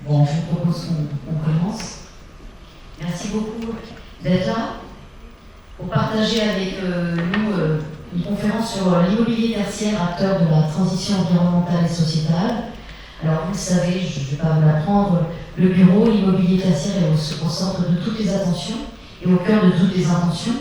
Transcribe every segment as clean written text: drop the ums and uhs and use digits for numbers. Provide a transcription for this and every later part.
Bon, je vous propose qu'on commence. Merci beaucoup d'être là pour partager avec nous une conférence sur l'immobilier tertiaire, acteur de la transition environnementale et sociétale. Alors vous le savez, je ne vais pas vous l'apprendre, le bureau, l'immobilier tertiaire est au centre de toutes les attentions et au cœur de toutes les intentions.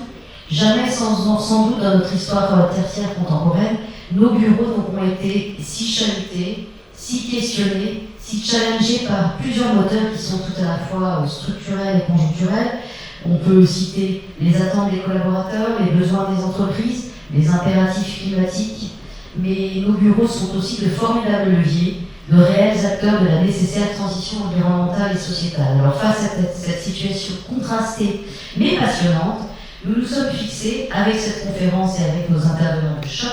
Jamais sans doute dans notre histoire tertiaire contemporaine, nos bureaux ont été si chahutés, si questionnés, si challengés par plusieurs moteurs qui sont tout à la fois structurels et conjoncturels. On peut citer les attentes des collaborateurs, les besoins des entreprises, les impératifs climatiques, mais nos bureaux sont aussi de formidables leviers, de réels acteurs de la nécessaire transition environnementale et sociétale. Alors face à cette situation contrastée mais passionnante, nous nous sommes fixés, avec cette conférence et avec nos intervenants de choc,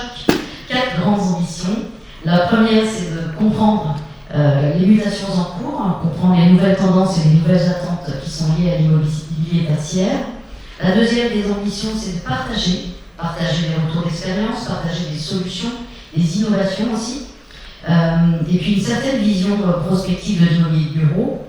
4 grandes ambitions. La première, c'est de comprendre les mutations en cours, comprendre les nouvelles tendances et les nouvelles attentes qui sont liées à l'immobilier tertiaire. La deuxième des ambitions, c'est de partager les retours d'expérience, partager des solutions, des innovations aussi, et puis une certaine vision prospective de l'immobilier de bureau.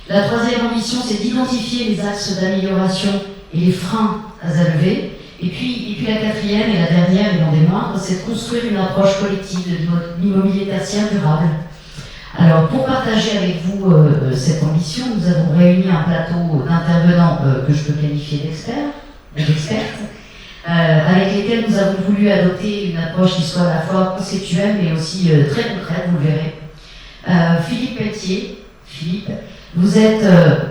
La troisième ambition, c'est d'identifier les axes d'amélioration et les freins à lever. Et puis la quatrième et la dernière, et non des moindres, c'est de construire une approche collective de l'immobilier tertiaire durable. Alors, pour partager avec vous cette ambition, nous avons réuni un plateau d'intervenants que je peux qualifier d'experts et d'expertes, avec lesquels nous avons voulu adopter une approche qui soit à la fois conceptuelle mais aussi très concrète, vous le verrez. Philippe Pelletier. Philippe, vous êtes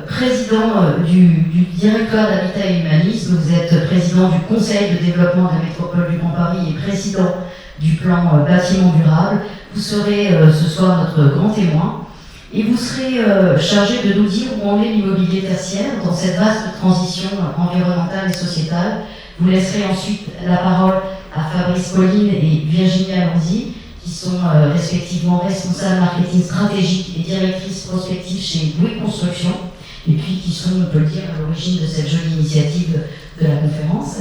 président du directoire d'Habitat et Humanisme, vous êtes président du Conseil de développement de la métropole du Grand Paris et président du plan bâtiment durable. Vous serez ce soir notre grand témoin et vous serez chargé de nous dire où en est l'immobilier tertiaire dans cette vaste transition environnementale et sociétale. Vous laisserez ensuite la parole à Fabrice Pauline et Virginie Alonzi, qui sont respectivement responsables marketing stratégique et directrices prospectives chez Louis Construction, et puis qui sont, on peut le dire, à l'origine de cette jolie initiative de la conférence.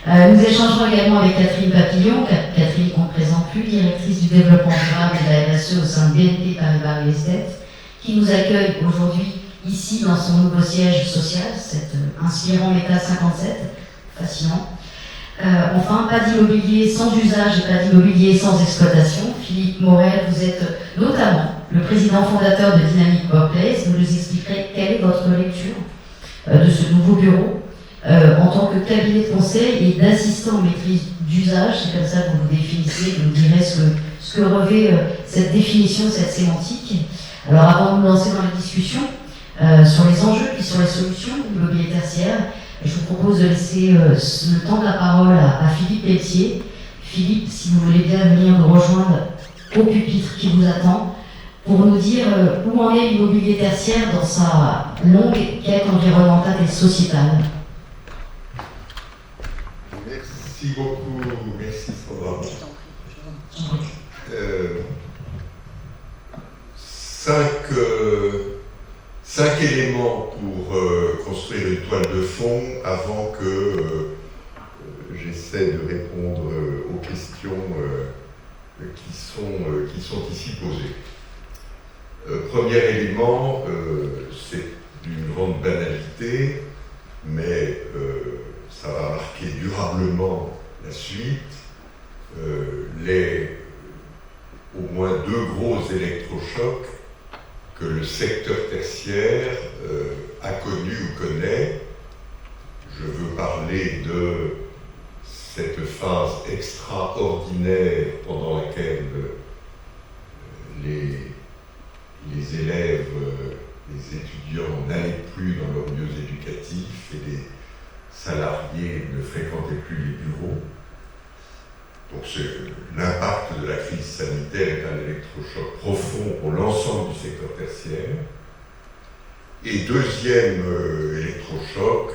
Nous échangerons également avec Catherine Papillon, Catherine qu'on ne présente plus, directrice du développement durable et de la RSE au sein de BNP Paribas Real Estate, qui nous accueille aujourd'hui ici dans son nouveau siège social, cet inspirant Méta 57, fascinant. Enfin, pas d'immobilier sans usage et pas d'immobilier sans exploitation. Philippe Morel, vous êtes notamment le président fondateur de Dynamic Workplace. Vous nous expliquerez quelle est votre lecture de ce nouveau bureau en tant que cabinet de conseil et d'assistant en maîtrise d'usage. C'est comme ça que vous vous définissez, vous nous direz ce que revêt cette définition, cette sémantique. Alors avant de nous lancer dans la discussion sur les enjeux puis sur les solutions de l'immobilier tertiaire, je vous propose de laisser le temps de la parole à Philippe Pelletier. Philippe, si vous voulez bien venir nous rejoindre au pupitre qui vous attend pour nous dire où en est l'immobilier tertiaire dans sa longue quête environnementale et sociétale. Merci beaucoup, merci Sandra. Cinq éléments pour construire une toile de fond avant que j'essaie de répondre aux questions qui sont ici posées. Premier élément, c'est d'une grande banalité, mais ça va marquer durablement la suite. Au moins 2 gros électrochocs que le secteur tertiaire a connu ou connaît. Je veux parler de cette phase extraordinaire pendant laquelle les élèves, les étudiants n'allaient plus dans leurs lieux éducatifs et les salariés ne fréquentaient plus les bureaux. Donc l'impact de la crise sanitaire est un électrochoc profond pour l'ensemble du secteur tertiaire. Et deuxième électrochoc,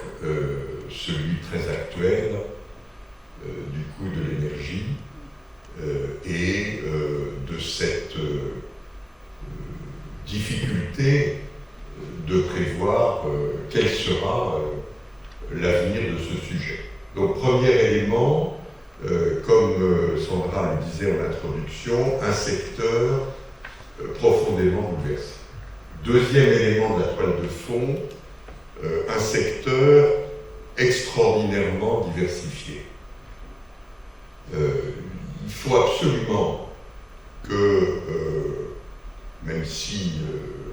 celui très actuel du coût de l'énergie et de cette difficulté de prévoir quel sera l'avenir de ce sujet. Donc premier élément, comme Sandra le disait en introduction, un secteur profondément bouleversé. Deuxième élément de la toile de fond, un secteur extraordinairement diversifié. Il faut absolument que, même si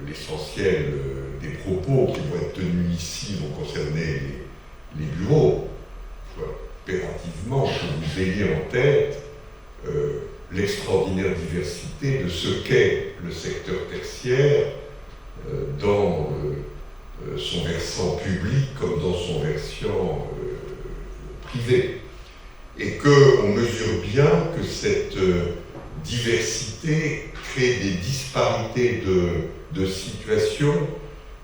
l'essentiel des propos qui vont être tenus ici vont concerner les bureaux, il faut impérativement que vous ayez en tête l'extraordinaire diversité de ce qu'est le secteur tertiaire dans son versant public comme dans son versant privé. Et qu'on mesure bien que cette diversité crée des disparités de situations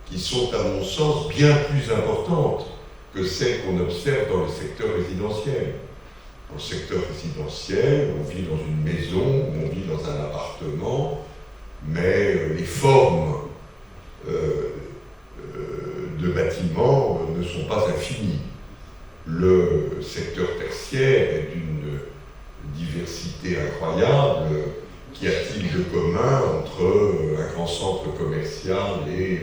qui sont, à mon sens, bien plus importantes que celles qu'on observe dans le secteur résidentiel. Dans le secteur résidentiel, on vit dans une maison, on vit dans un appartement, mais les formes de bâtiments ne sont pas infinies. Le secteur tertiaire est d'une diversité incroyable. Qu'y a-t-il de commun entre un grand centre commercial et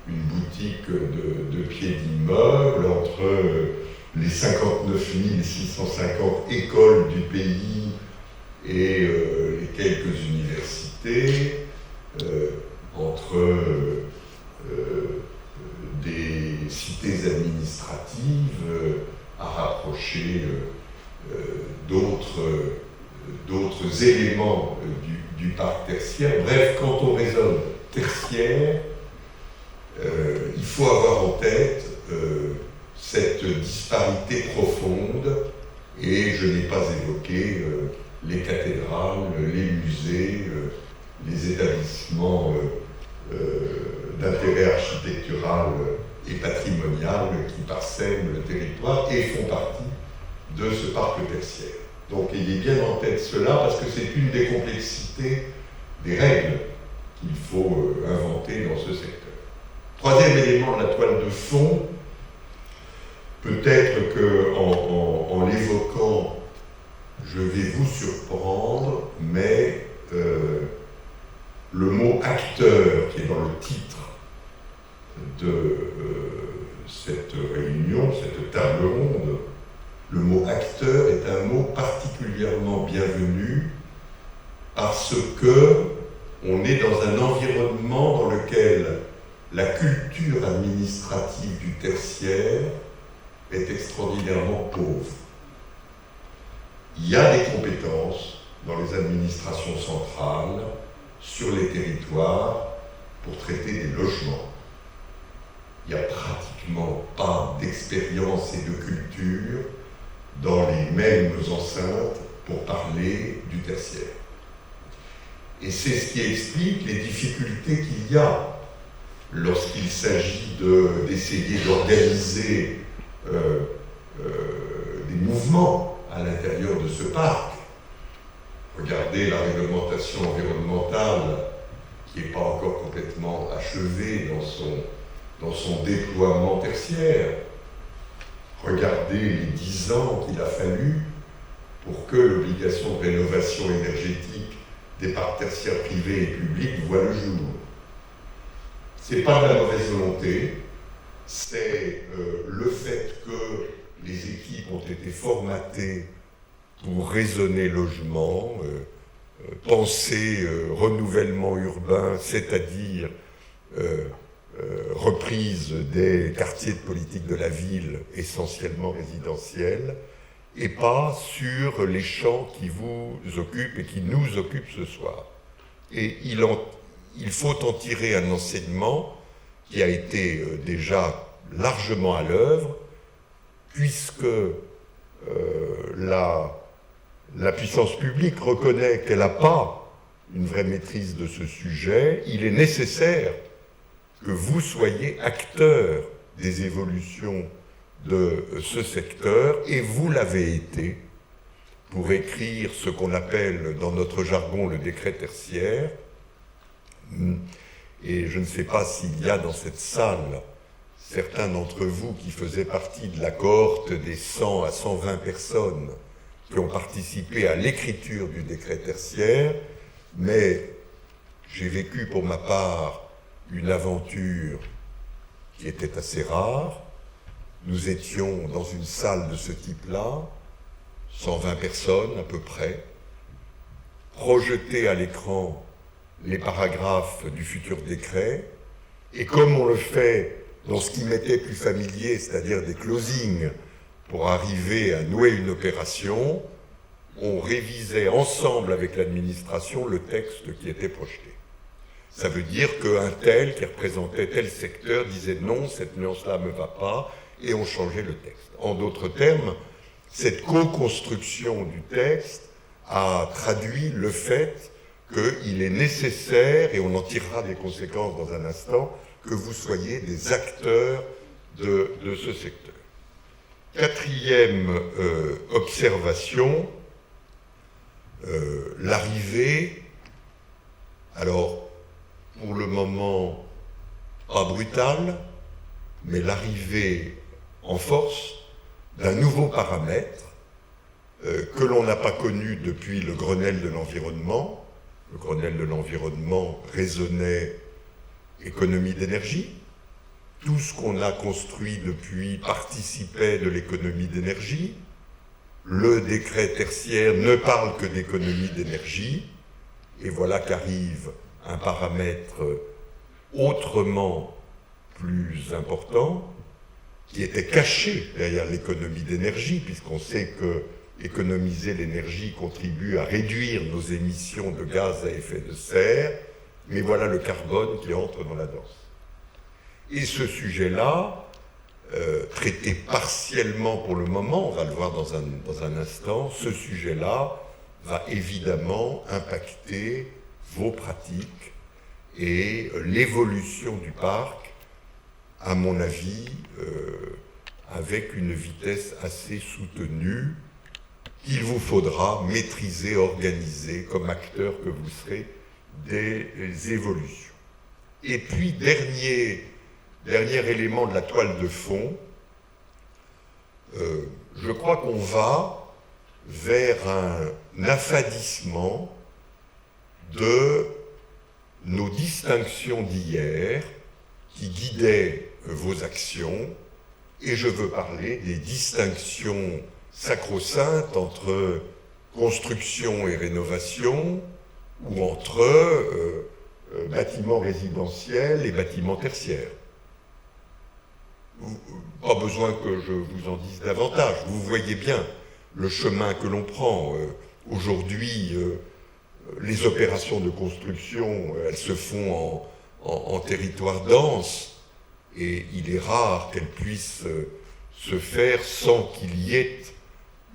une boutique de pieds d'immeuble, entre les 59 650 écoles du pays et les quelques universités, entre des cités administratives à rapprocher d'autres éléments du parc tertiaire. Bref, quand on raisonne tertiaire, il faut avoir en tête cette disparité profonde, et je n'ai pas évoqué les cathédrales, les musées, les établissements d'intérêt architectural et patrimonial qui parsèment le territoire et font partie de ce parc tertiaire. Donc ayez bien en tête cela, parce que c'est une des complexités des règles qu'il faut inventer dans ce secteur. Troisième élément de la toile de fond, peut-être qu'en l'évoquant, je vais vous surprendre, mais le mot acteur qui est dans le titre de cette réunion, cette table ronde, le mot acteur est un mot particulièrement bienvenu parce que on est dans un environnement dans lequel la culture administrative du tertiaire est extraordinairement pauvre. Il y a des compétences dans les administrations centrales, sur les territoires, pour traiter des logements. Il n'y a pratiquement pas d'expérience et de culture dans les mêmes enceintes pour parler du tertiaire. Et c'est ce qui explique les difficultés qu'il y a lorsqu'il s'agit d'essayer d'organiser des mouvements à l'intérieur de ce parc. Regardez la réglementation environnementale qui n'est pas encore complètement achevée dans son déploiement tertiaire. Regardez les 10 ans qu'il a fallu pour que l'obligation de rénovation énergétique des parcs tertiaires privés et publics voit le jour. Ce n'est pas de la mauvaise volonté, c'est le fait que les équipes ont été formatées pour raisonner logement, penser renouvellement urbain, c'est-à-dire reprise des quartiers de politique de la ville, essentiellement résidentiels, et pas sur les champs qui vous occupent et qui nous occupent ce soir. Et il faut en tirer un enseignement qui a été déjà largement à l'œuvre, puisque la puissance publique reconnaît qu'elle n'a pas une vraie maîtrise de ce sujet. Il est nécessaire que vous soyez acteurs des évolutions de ce secteur, et vous l'avez été pour écrire ce qu'on appelle dans notre jargon le décret tertiaire. Et je ne sais pas s'il y a dans cette salle certains d'entre vous qui faisaient partie de la cohorte des 100 à 120 personnes qui ont participé à l'écriture du décret tertiaire, mais j'ai vécu pour ma part une aventure qui était assez rare. Nous étions dans une salle de ce type-là, 120 personnes à peu près, projetés à l'écran les paragraphes du futur décret, et comme on le fait dans ce qui m'était plus familier, c'est-à-dire des closings, pour arriver à nouer une opération, on révisait ensemble avec l'administration le texte qui était projeté. Ça veut dire qu'un tel qui représentait tel secteur disait non, cette nuance-là ne me va pas, et on changeait le texte. En d'autres termes, cette co-construction du texte a traduit le fait qu'il est nécessaire, et on en tirera des conséquences dans un instant, que vous soyez des acteurs de ce secteur. Quatrième observation, l'arrivée, alors pour le moment pas brutale, mais l'arrivée en force d'un nouveau paramètre que l'on n'a pas connu depuis le Grenelle de l'environnement. Le Grenelle de l'environnement raisonnait économie d'énergie. Tout ce qu'on a construit depuis participait de l'économie d'énergie. Le décret tertiaire ne parle que d'économie d'énergie. Et voilà qu'arrive un paramètre autrement plus important, qui était caché derrière l'économie d'énergie, puisqu'on sait que économiser l'énergie contribue à réduire nos émissions de gaz à effet de serre, mais voilà le carbone qui entre dans la danse. Et ce sujet-là, traité partiellement pour le moment, on va le voir dans un instant, ce sujet-là va évidemment impacter vos pratiques et l'évolution du parc, à mon avis, avec une vitesse assez soutenue, qu'il vous faudra maîtriser, organiser comme acteur que vous serez des évolutions. Et puis, dernier élément de la toile de fond, je crois qu'on va vers un affadissement de nos distinctions d'hier qui guidaient vos actions, et je veux parler des distinctions sacro-saintes entre construction et rénovation, ou entre bâtiments résidentiels et bâtiments tertiaires. Pas besoin que je vous en dise davantage, vous voyez bien le chemin que l'on prend. Aujourd'hui, les opérations de construction, elles se font en territoire dense, et il est rare qu'elles puissent se faire sans qu'il y ait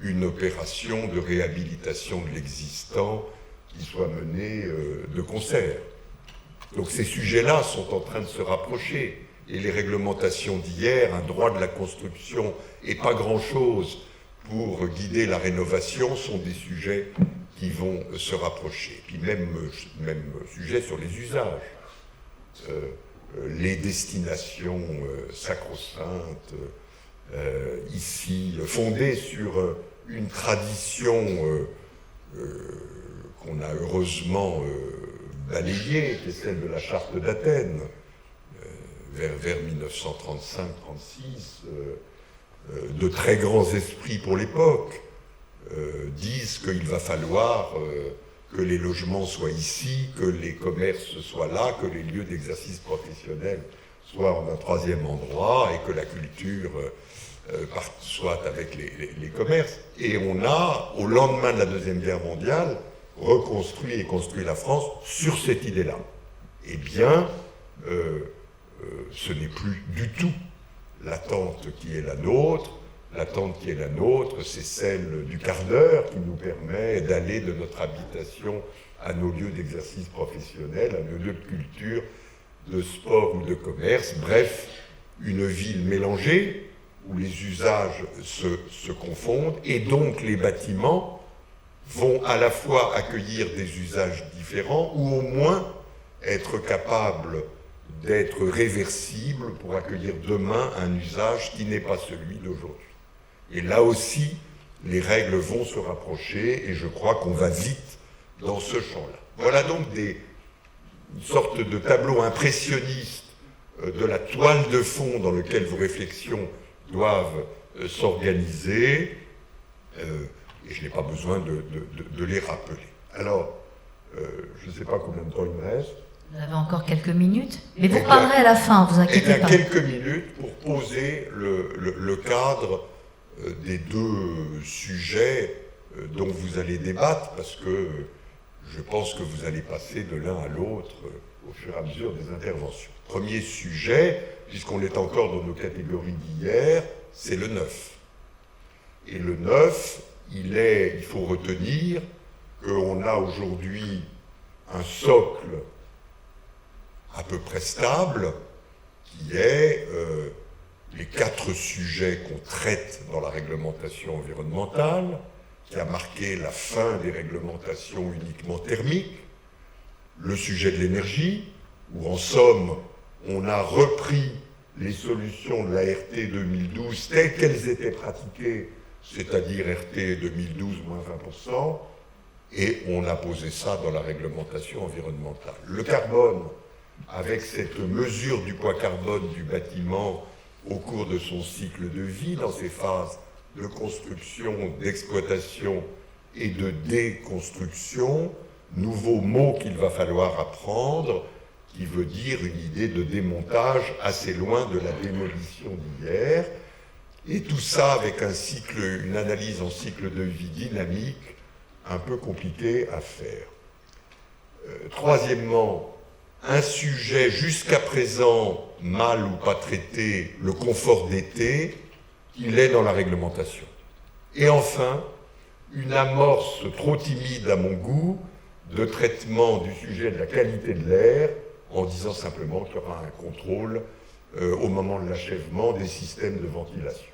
une opération de réhabilitation de l'existant qui soit menée de concert. Donc ces sujets-là sont en train de se rapprocher, et les réglementations d'hier, un droit de la construction et pas grand-chose pour guider la rénovation, sont des sujets qui vont se rapprocher. Puis même sujet sur les usages. Les destinations sacro-saintes, ici, fondées sur une tradition qu'on a heureusement balayée, qui est celle de la Charte d'Athènes, vers 1935-36, de très grands esprits pour l'époque disent qu'il va falloir que les logements soient ici, que les commerces soient là, que les lieux d'exercice professionnel soient en un troisième endroit, et que la culture soit avec les commerces. Et on a, au lendemain de la Deuxième Guerre mondiale, reconstruit et construit la France sur cette idée-là. Eh bien, ce n'est plus du tout l'attente qui est la nôtre. L'attente qui est la nôtre, c'est celle du quart d'heure qui nous permet d'aller de notre habitation à nos lieux d'exercice professionnel, à nos lieux de culture, de sport ou de commerce. Bref, une ville mélangée où les usages se confondent, et donc les bâtiments vont à la fois accueillir des usages différents, ou au moins être capables d'être réversibles pour accueillir demain un usage qui n'est pas celui d'aujourd'hui. Et là aussi, les règles vont se rapprocher, et je crois qu'on va vite dans ce champ-là. Voilà donc une sorte de tableau impressionniste de la toile de fond dans lequel vos réflexions doivent s'organiser, et je n'ai pas besoin de les rappeler. Alors, je ne sais pas combien de temps il me reste. Vous avez encore quelques minutes, mais vous parlerez à la fin, vous inquiétez pas. Quelques minutes pour poser le cadre des deux sujets dont vous allez débattre, parce que je pense que vous allez passer de l'un à l'autre au fur et à mesure des interventions. Premier sujet, puisqu'on est encore dans nos catégories d'hier, c'est le 9. Et le 9, il faut retenir qu'on a aujourd'hui un socle à peu près stable, qui est les 4 sujets qu'on traite dans la réglementation environnementale, qui a marqué la fin des réglementations uniquement thermiques, le sujet de l'énergie, où en somme, on a repris les solutions de la RT 2012 telles qu'elles étaient pratiquées, c'est-à-dire RT 2012 moins 20%, et on a posé ça dans la réglementation environnementale. Le carbone, avec cette mesure du poids carbone du bâtiment au cours de son cycle de vie, dans ses phases de construction, d'exploitation et de déconstruction, nouveau mot qu'il va falloir apprendre, qui veut dire une idée de démontage assez loin de la démolition d'hier, et tout ça avec une analyse en cycle de vie dynamique un peu compliqué à faire. Troisièmement, un sujet jusqu'à présent mal ou pas traité, le confort d'été, qu'il est dans la réglementation. Et enfin, une amorce trop timide à mon goût de traitement du sujet de la qualité de l'air, en disant simplement qu'il y aura un contrôle au moment de l'achèvement des systèmes de ventilation.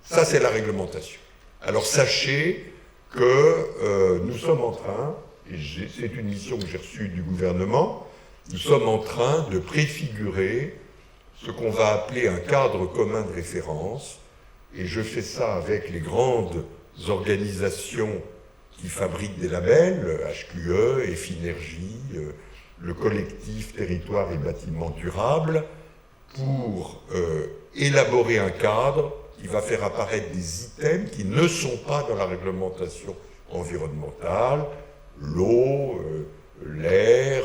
Ça, c'est la réglementation. Alors sachez que nous sommes en train, et c'est une mission que j'ai reçue du gouvernement, nous sommes en train de préfigurer ce qu'on va appeler un cadre commun de référence, et je fais ça avec les grandes organisations qui fabriquent des labels, HQE, Effinergie, le collectif Territoire et Bâtiments Durables, pour élaborer un cadre qui va faire apparaître des items qui ne sont pas dans la réglementation environnementale, l'eau, l'air,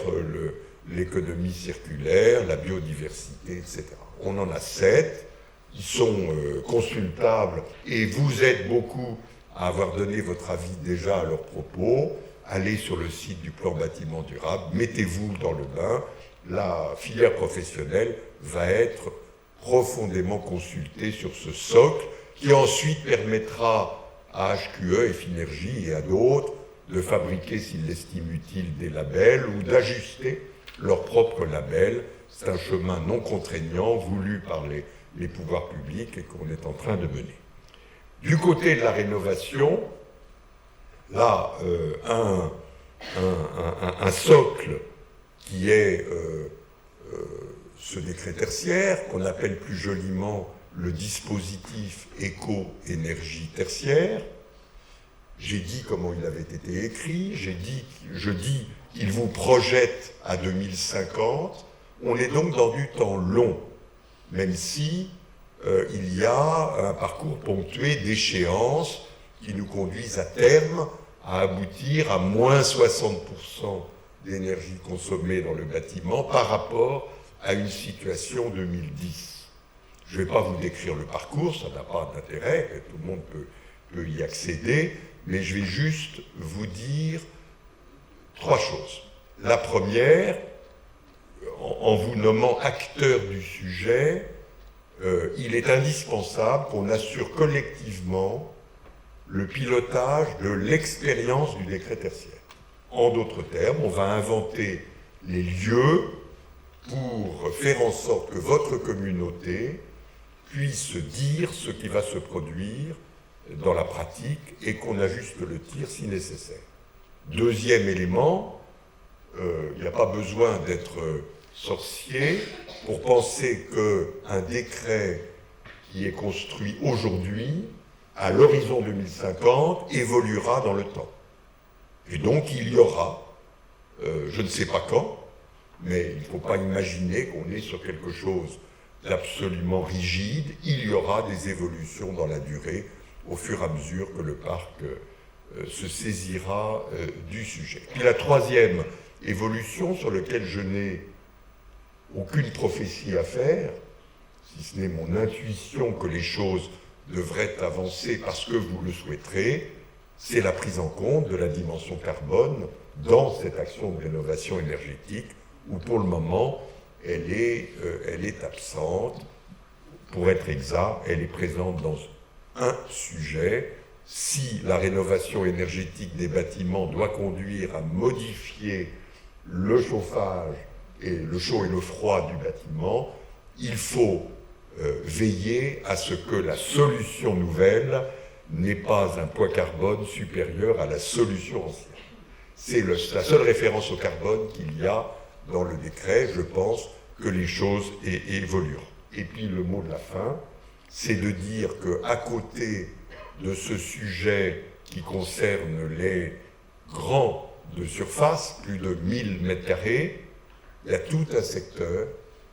l'économie circulaire, la biodiversité, etc. On en a 7, ils sont consultables, et vous êtes beaucoup à avoir donné votre avis déjà à leurs propos. Allez sur le site du plan bâtiment durable, mettez-vous dans le bain, la filière professionnelle va être profondément consultée sur ce socle, qui ensuite permettra à HQE, Effinergie et à d'autres de fabriquer, s'ils l'estiment utile, des labels ou d'ajuster leurs propres labels. C'est un chemin non contraignant voulu par les pouvoirs publics et qu'on est en train de mener. Du côté de la rénovation, là, un socle qui est ce décret tertiaire, qu'on appelle plus joliment le dispositif éco-énergie tertiaire. J'ai dit comment il avait été écrit, je dis qu'il vous projette à 2050. On est donc dans du temps long, même si il y a un parcours ponctué d'échéances qui nous conduisent à terme à aboutir à moins 60% d'énergie consommée dans le bâtiment par rapport à une situation 2010. Je ne vais pas vous décrire le parcours, ça n'a pas d'intérêt, tout le monde peut y accéder, mais je vais juste vous dire 3 choses. La première, en vous nommant acteur du sujet, il est indispensable qu'on assure collectivement le pilotage de l'expérience du décret tertiaire. En d'autres termes, on va inventer les lieux pour faire en sorte que votre communauté puisse dire ce qui va se produire dans la pratique et qu'on ajuste le tir si nécessaire. Deuxième élément, il n'y a pas besoin d'être sorcier pour penser qu'un décret qui est construit aujourd'hui, à l'horizon 2050, évoluera dans le temps. Et donc il y aura, je ne sais pas quand, mais il ne faut pas imaginer qu'on est sur quelque chose d'absolument rigide. Il y aura des évolutions dans la durée au fur et à mesure que le parc se saisira du sujet. Puis la troisième évolution sur laquelle je n'ai aucune prophétie à faire, si ce n'est mon intuition que les choses devraient avancer parce que vous le souhaiterez, c'est la prise en compte de la dimension carbone dans cette action de rénovation énergétique où pour le moment elle est absente. Pour être exact, elle est présente dans un sujet. Si la rénovation énergétique des bâtiments doit conduire à modifier le chauffage et le chaud et le froid du bâtiment, il faut veiller à ce que la solution nouvelle n'ait pas un poids carbone supérieur à la solution ancienne. C'est la seule référence au carbone qu'il y a dans le décret. Je pense que les choses évolueront. Et puis le mot de la fin, c'est de dire qu'à côté de ce sujet qui concerne les grands de surface, plus de 1000 m², il y a tout un secteur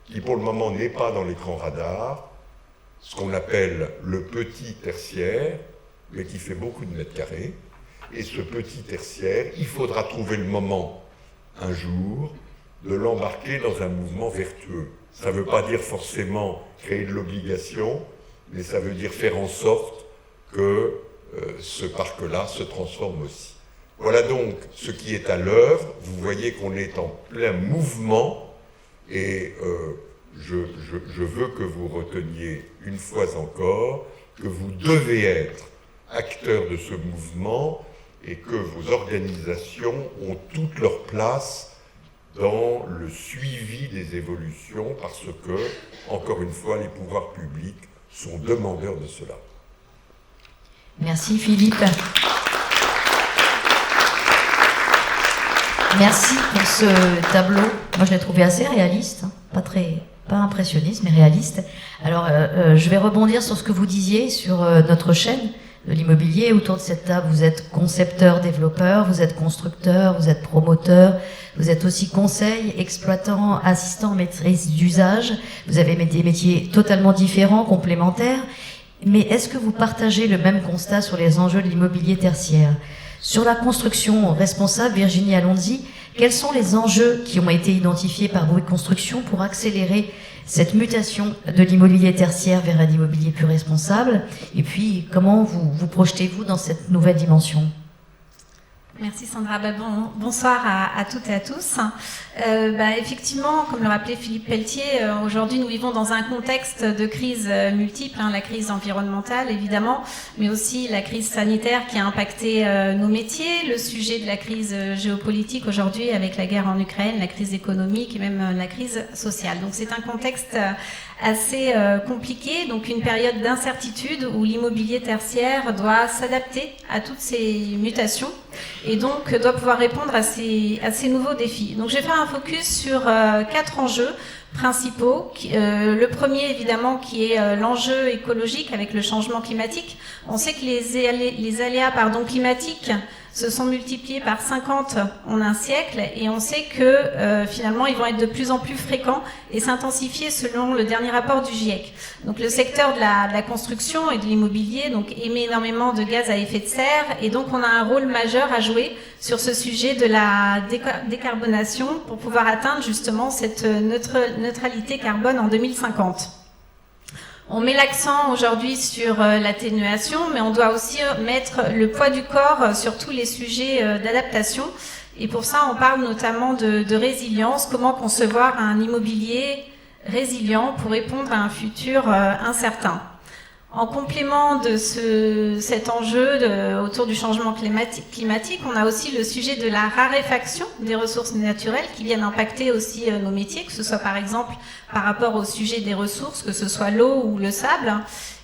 qui pour le moment n'est pas dans l'écran radar, ce qu'on appelle le petit tertiaire, mais qui fait beaucoup de mètres carrés. Et ce petit tertiaire, il faudra trouver le moment, un jour, de l'embarquer dans un mouvement vertueux. Ça ne veut pas dire forcément créer de l'obligation, mais ça veut dire faire en sorte que ce parc-là se transforme aussi. Voilà donc ce qui est à l'œuvre. Vous voyez qu'on est en plein mouvement et je veux que vous reteniez une fois encore que vous devez être acteurs de ce mouvement et que vos organisations ont toute leur place dans le suivi des évolutions parce que, encore une fois, les pouvoirs publics sont demandeurs de cela. Merci Philippe. Merci pour ce tableau. Moi je l'ai trouvé assez réaliste, hein. Pas impressionniste mais réaliste. Alors je vais rebondir sur ce que vous disiez sur notre chaîne de l'immobilier. Autour de cette table, vous êtes concepteur, développeur, vous êtes constructeur, vous êtes promoteur, vous êtes aussi conseil, exploitant, assistant, maîtrise d'usage. Vous avez des métiers totalement différents, complémentaires. Mais est-ce que vous partagez le même constat sur les enjeux de l'immobilier tertiaire ? Sur la construction responsable, Virginie Alonzi, quels sont les enjeux qui ont été identifiés par Bouygues Construction pour accélérer cette mutation de l'immobilier tertiaire vers un immobilier plus responsable? Et puis, comment vous projetez-vous dans cette nouvelle dimension? Merci Sandra. Bonsoir à toutes et à tous. Effectivement, comme le rappelait Philippe Pelletier, aujourd'hui nous vivons dans un contexte de crise multiple, la crise environnementale évidemment, mais aussi la crise sanitaire qui a impacté nos métiers, le sujet de la crise géopolitique aujourd'hui avec la guerre en Ukraine, la crise économique et même la crise sociale. Donc c'est un contexte assez compliqué, donc une période d'incertitude où l'immobilier tertiaire doit s'adapter à toutes ces mutations et donc doit pouvoir répondre à ces nouveaux défis. Donc je vais faire un focus sur 4 enjeux principaux. Le premier évidemment qui est l'enjeu écologique avec le changement climatique. On sait que les aléas climatiques se sont multipliés par 50 en un siècle et on sait que finalement ils vont être de plus en plus fréquents et s'intensifier selon le dernier rapport du GIEC. Donc le secteur de la construction et de l'immobilier donc émet énormément de gaz à effet de serre et donc on a un rôle majeur à jouer sur ce sujet de la décarbonation pour pouvoir atteindre justement cette neutralité carbone en 2050. On met l'accent aujourd'hui sur l'atténuation, mais on doit aussi mettre le poids du corps sur tous les sujets d'adaptation. Et pour ça, on parle notamment de résilience, comment concevoir un immobilier résilient pour répondre à un futur incertain. En complément de cet enjeu autour du changement climatique, on a aussi le sujet de la raréfaction des ressources naturelles qui viennent impacter aussi nos métiers, que ce soit par exemple par rapport au sujet des ressources, que ce soit l'eau ou le sable.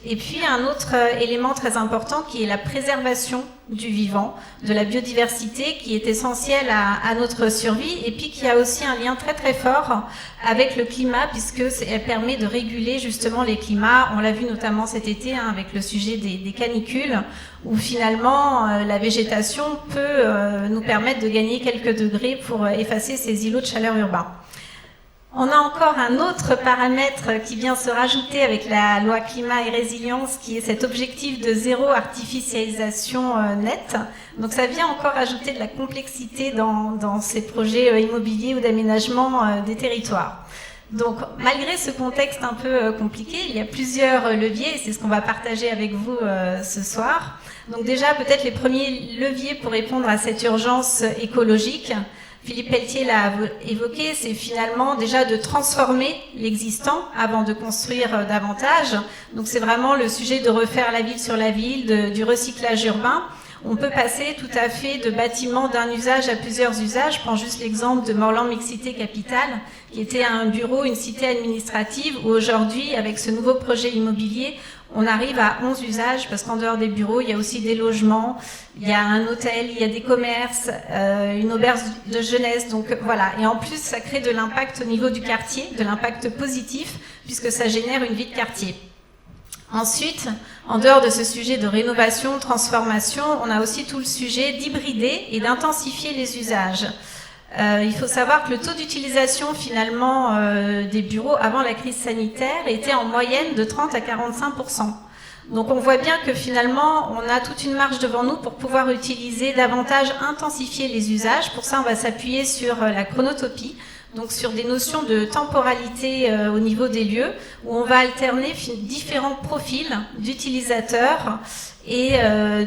Et puis un autre élément très important qui est la préservation du vivant, de la biodiversité qui est essentielle à notre survie et puis qui a aussi un lien très très fort avec le climat puisque elle permet de réguler justement les climats. On l'a vu notamment cet été avec le sujet des canicules où finalement la végétation peut nous permettre de gagner quelques degrés pour effacer ces îlots de chaleur urbains. On a encore un autre paramètre qui vient se rajouter avec la loi climat et résilience, qui est cet objectif de zéro artificialisation nette. Donc ça vient encore ajouter de la complexité dans ces projets immobiliers ou d'aménagement des territoires. Donc malgré ce contexte un peu compliqué, il y a plusieurs leviers, et c'est ce qu'on va partager avec vous ce soir. Donc déjà peut-être les premiers leviers pour répondre à cette urgence écologique. Philippe Pelletier l'a évoqué, c'est finalement déjà de transformer l'existant avant de construire davantage. Donc c'est vraiment le sujet de refaire la ville sur la ville, du recyclage urbain. On peut passer tout à fait de bâtiments d'un usage à plusieurs usages. Je prends juste l'exemple de Morlan Mixité Capitale, qui était un bureau, une cité administrative, où aujourd'hui, avec ce nouveau projet immobilier, on arrive à 11 usages, parce qu'en dehors des bureaux, il y a aussi des logements, il y a un hôtel, il y a des commerces, une auberge de jeunesse. Donc voilà. Et en plus, ça crée de l'impact au niveau du quartier, de l'impact positif, puisque ça génère une vie de quartier. Ensuite, en dehors de ce sujet de rénovation, transformation, on a aussi tout le sujet d'hybrider et d'intensifier les usages. Il faut savoir que le taux d'utilisation finalement des bureaux avant la crise sanitaire était en moyenne de 30 à 45%. Donc on voit bien que finalement on a toute une marge devant nous pour pouvoir utiliser davantage, intensifier les usages. Pour ça on va s'appuyer sur la chronotopie, donc sur des notions de temporalité au niveau des lieux, où on va alterner différents profils d'utilisateurs et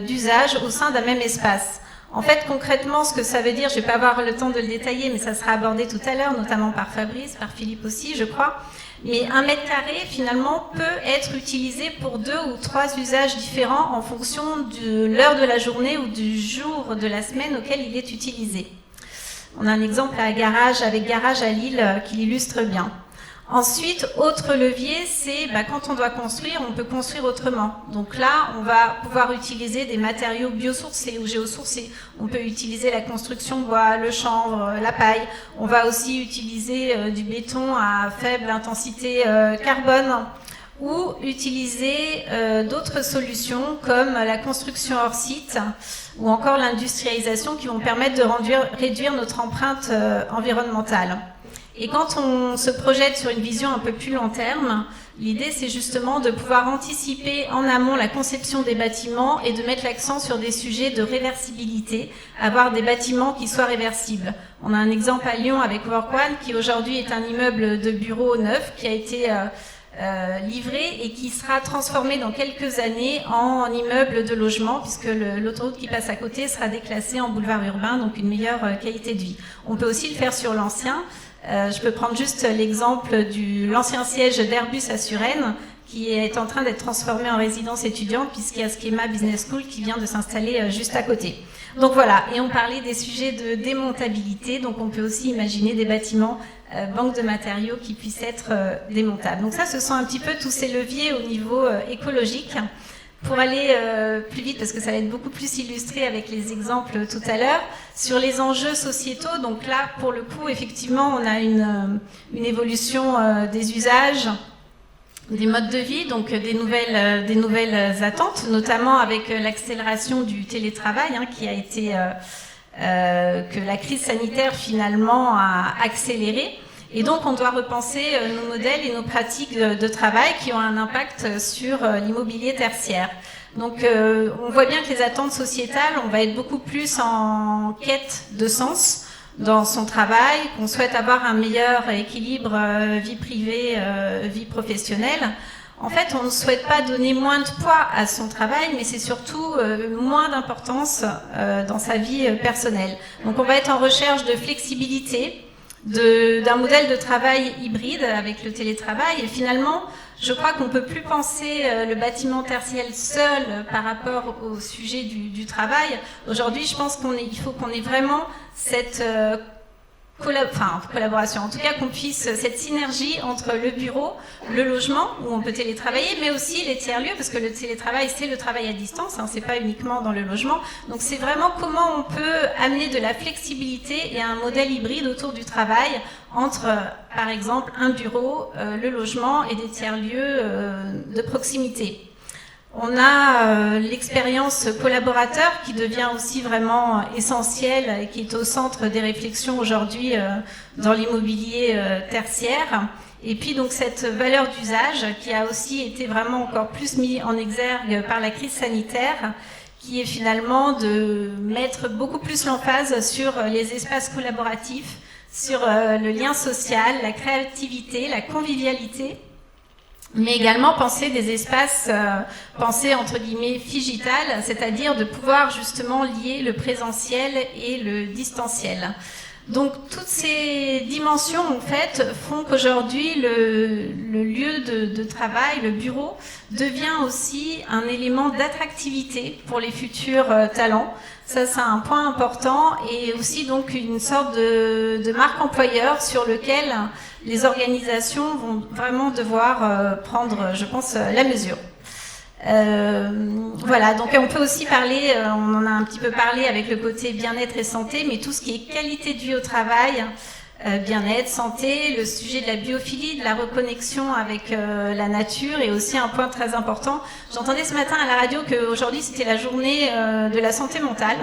d'usages au sein d'un même espace. En fait, concrètement, ce que ça veut dire, je ne vais pas avoir le temps de le détailler, mais ça sera abordé tout à l'heure, notamment par Fabrice, par Philippe aussi, je crois. Mais 1 mètre carré, finalement, peut être utilisé pour 2 ou 3 usages différents en fonction de l'heure de la journée ou du jour de la semaine auquel il est utilisé. On a un exemple avec Garage à Lille qui l'illustre bien. Ensuite, autre levier, c'est quand on doit construire, on peut construire autrement. Donc là, on va pouvoir utiliser des matériaux biosourcés ou géosourcés. On peut utiliser la construction bois, le chanvre, la paille. On va aussi utiliser du béton à faible intensité carbone, ou utiliser d'autres solutions comme la construction hors site ou encore l'industrialisation qui vont permettre de réduire notre empreinte environnementale. Et quand on se projette sur une vision un peu plus long terme, l'idée c'est justement de pouvoir anticiper en amont la conception des bâtiments et de mettre l'accent sur des sujets de réversibilité, avoir des bâtiments qui soient réversibles. On a un exemple à Lyon avec Work1 qui aujourd'hui est un immeuble de bureaux neuf qui a été livré et qui sera transformé dans quelques années en immeuble de logement, puisque l'autoroute qui passe à côté sera déclassée en boulevard urbain, donc une meilleure qualité de vie. On peut aussi le faire sur l'ancien. Je peux prendre juste l'exemple de l'ancien siège d'Airbus à Suresnes, qui est en train d'être transformé en résidence étudiante, puisqu'il y a Schema Business School qui vient de s'installer juste à côté. Donc voilà, et on parlait des sujets de démontabilité, donc on peut aussi imaginer des bâtiments banques de matériaux qui puissent être démontables. Donc ça, ce sont un petit peu tous ces leviers au niveau écologique. Pour aller plus vite, parce que ça va être beaucoup plus illustré avec les exemples tout à l'heure, sur les enjeux sociétaux, donc là, pour le coup, effectivement, on a une évolution des usages, des modes de vie, donc des nouvelles attentes, notamment avec l'accélération du télétravail, qui a été que la crise sanitaire finalement a accéléré. Et donc, on doit repenser nos modèles et nos pratiques de travail qui ont un impact sur l'immobilier tertiaire. Donc, on voit bien que les attentes sociétales, on va être beaucoup plus en quête de sens dans son travail, qu'on souhaite avoir un meilleur équilibre vie privée, vie professionnelle. En fait, on ne souhaite pas donner moins de poids à son travail, mais c'est surtout moins d'importance dans sa vie personnelle. Donc, on va être en recherche de flexibilité, d'un modèle de travail hybride avec le télétravail, et finalement je crois qu'on ne peut plus penser le bâtiment tertiaire seul par rapport au sujet du travail. Aujourd'hui, je pense qu'il faut qu'on ait vraiment cette collaboration, en tout cas qu'on puisse, cette synergie entre le bureau, le logement, où on peut télétravailler, mais aussi les tiers-lieux, parce que le télétravail, c'est le travail à distance, c'est pas uniquement dans le logement. Donc c'est vraiment comment on peut amener de la flexibilité et un modèle hybride autour du travail, entre, par exemple, un bureau, le logement et des tiers-lieux de proximité. On a l'expérience collaborateur qui devient aussi vraiment essentielle et qui est au centre des réflexions aujourd'hui dans l'immobilier tertiaire. Et puis donc cette valeur d'usage qui a aussi été vraiment encore plus mise en exergue par la crise sanitaire, qui est finalement de mettre beaucoup plus l'emphase sur les espaces collaboratifs, sur le lien social, la créativité, la convivialité, mais également penser des espaces, penser entre guillemets figital, c'est-à-dire de pouvoir justement lier le présentiel et le distanciel. Donc toutes ces dimensions en fait font qu'aujourd'hui le lieu de travail, le bureau, devient aussi un élément d'attractivité pour les futurs talents. Ça c'est un point important et aussi donc une sorte de marque employeur sur lequel les organisations vont vraiment devoir prendre, je pense, la mesure. Voilà, donc on peut aussi parler, on en a un petit peu parlé avec le côté bien-être et santé, mais tout ce qui est qualité de vie au travail, bien-être, santé, le sujet de la biophilie, de la reconnexion avec la nature est aussi un point très important. J'entendais ce matin à la radio qu'aujourd'hui c'était la journée de la santé mentale.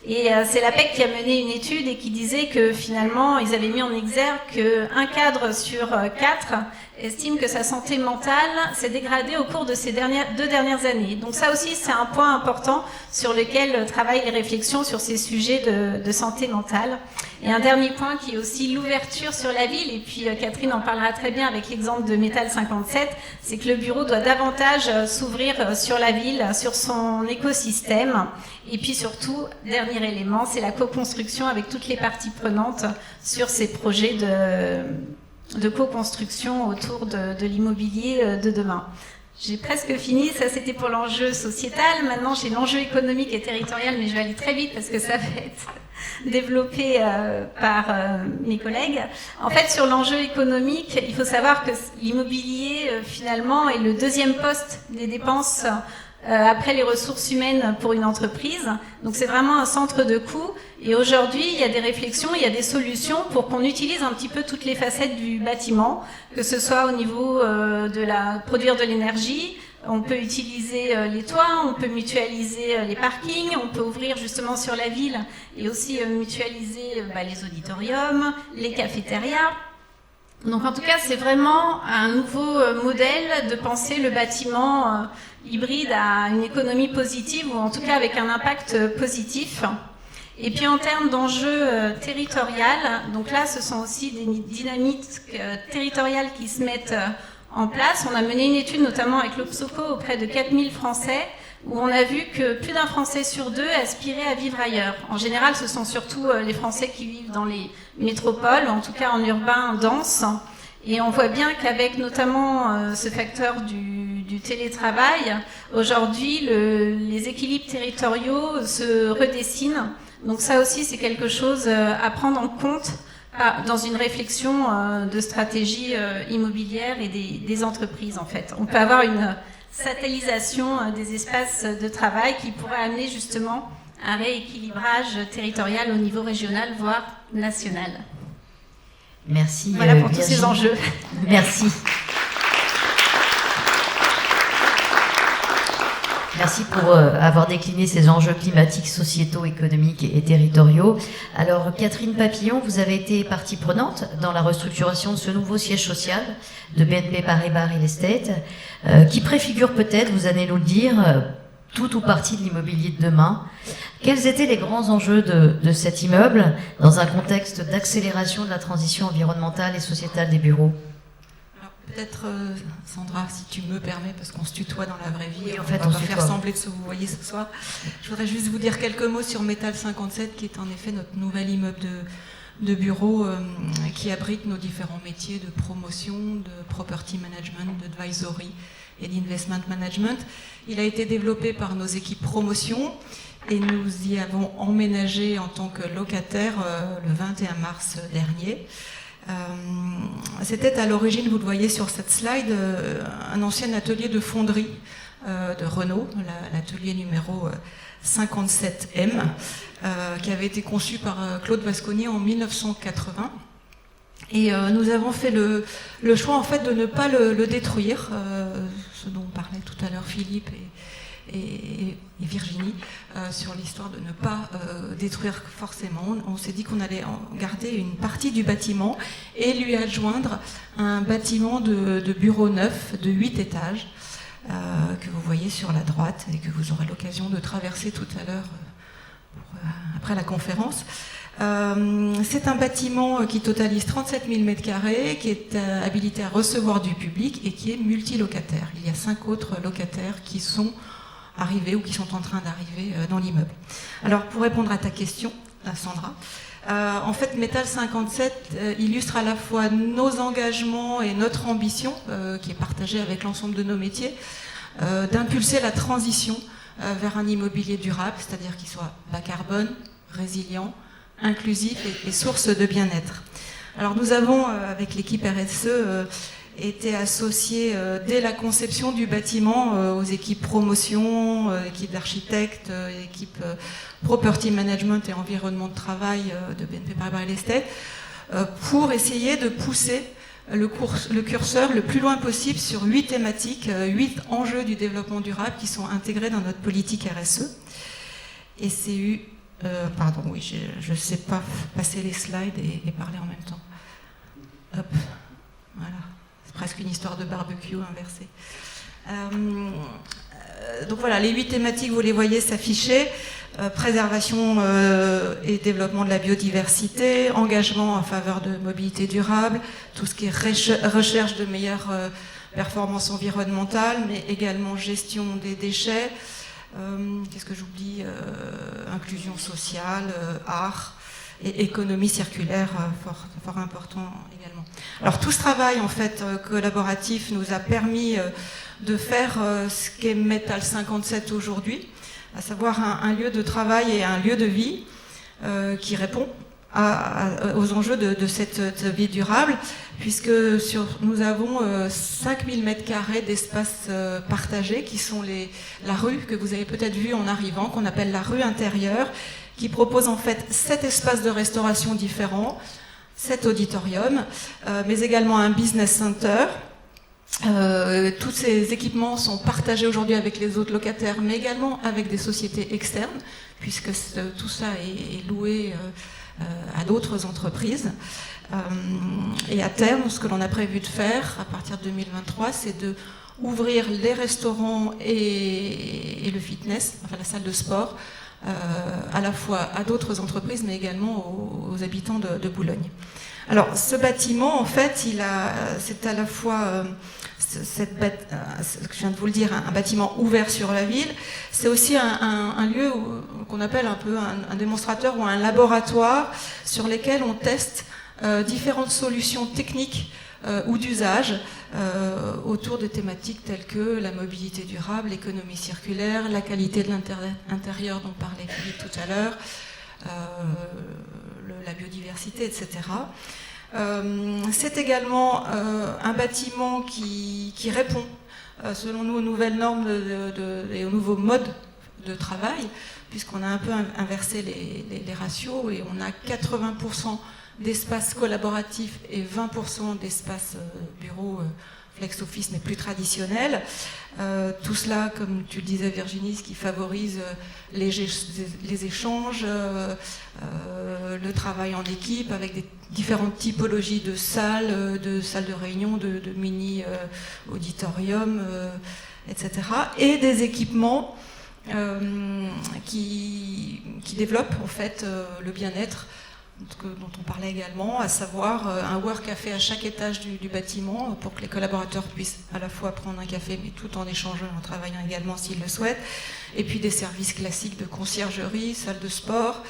Et c'est l'APEC qui a mené une étude et qui disait que finalement, ils avaient mis en exergue qu'un cadre sur 4 estime que sa santé mentale s'est dégradée au cours de ces 2 dernières années. Donc ça aussi, c'est un point important sur lequel travaillent les réflexions sur ces sujets de santé mentale. Et un dernier point qui est aussi l'ouverture sur la ville, et puis Catherine en parlera très bien avec l'exemple de Métal 57, c'est que le bureau doit davantage s'ouvrir sur la ville, sur son écosystème. Et puis surtout, dernier élément, c'est la co-construction avec toutes les parties prenantes sur ces projets de co-construction autour de l'immobilier de demain. J'ai presque fini, ça c'était pour l'enjeu sociétal. Maintenant j'ai l'enjeu économique et territorial, mais je vais aller très vite parce que ça va être développé par mes collègues. En fait, sur l'enjeu économique, il faut savoir que l'immobilier finalement est le 2e poste des dépenses après les ressources humaines pour une entreprise. Donc c'est vraiment un centre de coût. Et aujourd'hui, il y a des réflexions, il y a des solutions pour qu'on utilise un petit peu toutes les facettes du bâtiment, que ce soit au niveau produire de l'énergie. On peut utiliser les toits, on peut mutualiser les parkings, on peut ouvrir justement sur la ville et aussi mutualiser les auditoriums, les cafétérias. Donc en tout cas, c'est vraiment un nouveau modèle de penser le bâtiment hybride à une économie positive, ou en tout cas avec un impact positif. Et puis en termes d'enjeux territoriaux, donc là ce sont aussi des dynamiques territoriales qui se mettent en place. On a mené une étude notamment avec l'Obsoco auprès de 4000 Français, où on a vu que plus d'un Français sur 2 aspirait à vivre ailleurs. En général, ce sont surtout les Français qui vivent dans les métropoles, en tout cas en urbain dense. Et on voit bien qu'avec notamment ce facteur du télétravail, aujourd'hui, les équilibres territoriaux se redessinent. Donc ça aussi, c'est quelque chose à prendre en compte dans une réflexion de stratégie immobilière et des entreprises, en fait. On peut avoir une satellisation des espaces de travail qui pourrait amener justement un rééquilibrage territorial au niveau régional, voire national. Merci. Voilà pour tous ces enjeux. Merci. Merci pour avoir décliné ces enjeux climatiques, sociétaux, économiques et territoriaux. Alors, Catherine Papillon, vous avez été partie prenante dans la restructuration de ce nouveau siège social de BNP Paribas Real Estate, qui préfigure peut-être, vous allez nous le dire, tout ou partie de l'immobilier de demain. Quels étaient les grands enjeux de cet immeuble dans un contexte d'accélération de la transition environnementale et sociétale des bureaux ? Peut-être, Sandra, si tu me permets, parce qu'on se tutoie dans la vraie vie, oui, on va pas faire sembler de se vous voyez ce soir. Je voudrais juste vous dire quelques mots sur Métal 57, qui est en effet notre nouvel immeuble de bureau qui abrite nos différents métiers de promotion, de property management, d'advisory et d'investment management. Il a été développé par nos équipes promotion et nous y avons emménagé en tant que locataire le 21 mars dernier. C'était à l'origine, vous le voyez sur cette slide, un ancien atelier de fonderie de Renault, l'atelier numéro 57M, qui avait été conçu par Claude Vasconnier en 1980 Et nous avons fait le choix en fait de ne pas le détruire, ce dont parlaient tout à l'heure Philippe et Virginie, sur l'histoire de ne pas détruire forcément. On s'est dit qu'on allait garder une partie du bâtiment et lui adjoindre un bâtiment de bureaux neufs de 8 étages que vous voyez sur la droite et que vous aurez l'occasion de traverser tout à l'heure après la conférence. C'est un bâtiment qui totalise 37 000 m², qui est habilité à recevoir du public et qui est multilocataire. Il y a 5 autres locataires qui sont arrivés ou qui sont en train d'arriver dans l'immeuble. Alors, pour répondre à ta question, Sandra, en fait, Métal 57 illustre à la fois nos engagements et notre ambition, qui est partagée avec l'ensemble de nos métiers, d'impulser la transition vers un immobilier durable, c'est-à-dire qu'il soit bas carbone, résilient, inclusif et source de bien-être. Alors nous avons, avec l'équipe RSE, été associés dès la conception du bâtiment aux équipes promotion, équipes d'architectes, équipes property management et environnement de travail de BNP Paribas Real Estate, pour essayer de pousser le curseur le plus loin possible sur 8 thématiques, 8 enjeux du développement durable qui sont intégrés dans notre politique RSE. Et c'est eu pardon, oui, je ne sais pas passer les slides et parler en même temps. Hop, voilà. C'est presque une histoire de barbecue inversée. Donc voilà, les 8 thématiques, vous les voyez s'afficher. Préservation et développement de la biodiversité, engagement en faveur de mobilité durable, tout ce qui est recherche de meilleures performances environnementales, mais également gestion des déchets. Qu'est-ce que j'oublie, inclusion sociale, art et économie circulaire, fort important également. Alors tout ce travail en fait collaboratif nous a permis de faire ce qu'est Métal 57 aujourd'hui, à savoir un lieu de travail et un lieu de vie qui répond aux enjeux de cette vie durable, puisque nous avons 5000 m² d'espace partagé, qui sont la rue que vous avez peut-être vue en arrivant, qu'on appelle la rue intérieure, qui propose en fait 7 espaces de restauration différents, 7 auditoriums, mais également un business center. Tous ces équipements sont partagés aujourd'hui avec les autres locataires, mais également avec des sociétés externes, puisque tout ça est loué à d'autres entreprises. Et à terme, ce que l'on a prévu de faire à partir de 2023, c'est de ouvrir les restaurants et le fitness, enfin la salle de sport, à la fois à d'autres entreprises, mais également aux habitants de Boulogne. Alors, ce bâtiment, en fait, c'est à la fois, ce que je viens de vous le dire, un bâtiment ouvert sur la ville. C'est aussi un lieu qu'on appelle un peu un démonstrateur ou un laboratoire sur lesquels on teste différentes solutions techniques ou d'usage autour de thématiques telles que la mobilité durable, l'économie circulaire, la qualité de l'intérieur dont parlait Philippe tout à l'heure, la biodiversité, etc. C'est également un bâtiment qui répond, selon nous, aux nouvelles normes et aux nouveaux modes de travail, puisqu'on a un peu inversé les ratios et on a 80% d'espace collaboratif et 20% d'espace bureau flex office, mais plus traditionnel. Tout cela, comme tu le disais Virginie, ce qui favorise les échanges, le travail en équipe avec des différentes typologies de salles de réunion, de mini-auditorium, etc. Et des équipements qui développent en fait le bien-être, dont on parlait également, à savoir un work café à chaque étage du bâtiment pour que les collaborateurs puissent à la fois prendre un café mais tout en échangeant, en travaillant également s'ils le souhaitent, et puis des services classiques de conciergerie, salle de sport,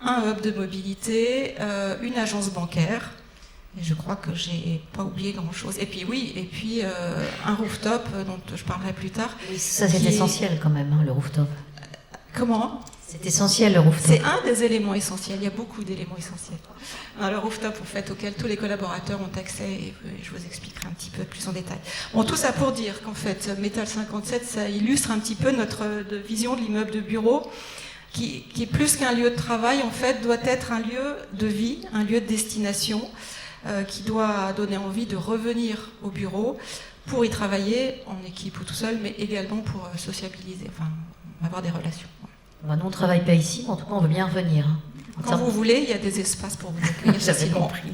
un hub de mobilité, une agence bancaire, et je crois que j'ai pas oublié grand chose, et puis un rooftop dont je parlerai plus tard. Oui, ça c'est essentiel quand même, hein, le rooftop. Comment ? C'est essentiel le rooftop. C'est un des éléments essentiels, il y a beaucoup d'éléments essentiels. Le rooftop, en fait, auquel tous les collaborateurs ont accès, et je vous expliquerai un petit peu plus en détail. Bon, tout ça pour dire qu'en fait, Métal 57, ça illustre un petit peu notre vision de l'immeuble de bureau, qui plus qu'un lieu de travail, en fait, doit être un lieu de vie, un lieu de destination, qui doit donner envie de revenir au bureau pour y travailler en équipe ou tout seul, mais également pour sociabiliser, enfin avoir des relations. Bah, nous, on ne travaille pas ici, mais en tout cas, on veut bien revenir. Quand vous voulez, il y a des espaces pour vous accueillir. J'avais compris.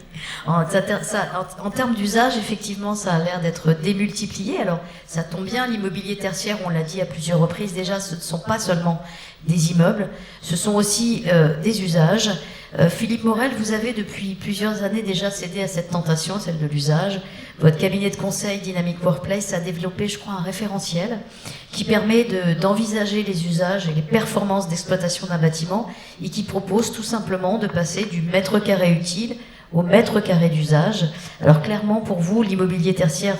En termes d'usage, effectivement, ça a l'air d'être démultiplié. Alors, ça tombe bien, l'immobilier tertiaire, on l'a dit à plusieurs reprises déjà, ce ne sont pas seulement des immeubles, ce sont aussi des usages. Philippe Morel, vous avez depuis plusieurs années déjà cédé à cette tentation, celle de l'usage. Votre cabinet de conseil Dynamic Workplace a développé, je crois, un référentiel qui permet d'envisager les usages et les performances d'exploitation d'un bâtiment et qui propose tout simplement de passer du mètre carré utile au mètre carré d'usage. Alors clairement, pour vous, l'immobilier tertiaire,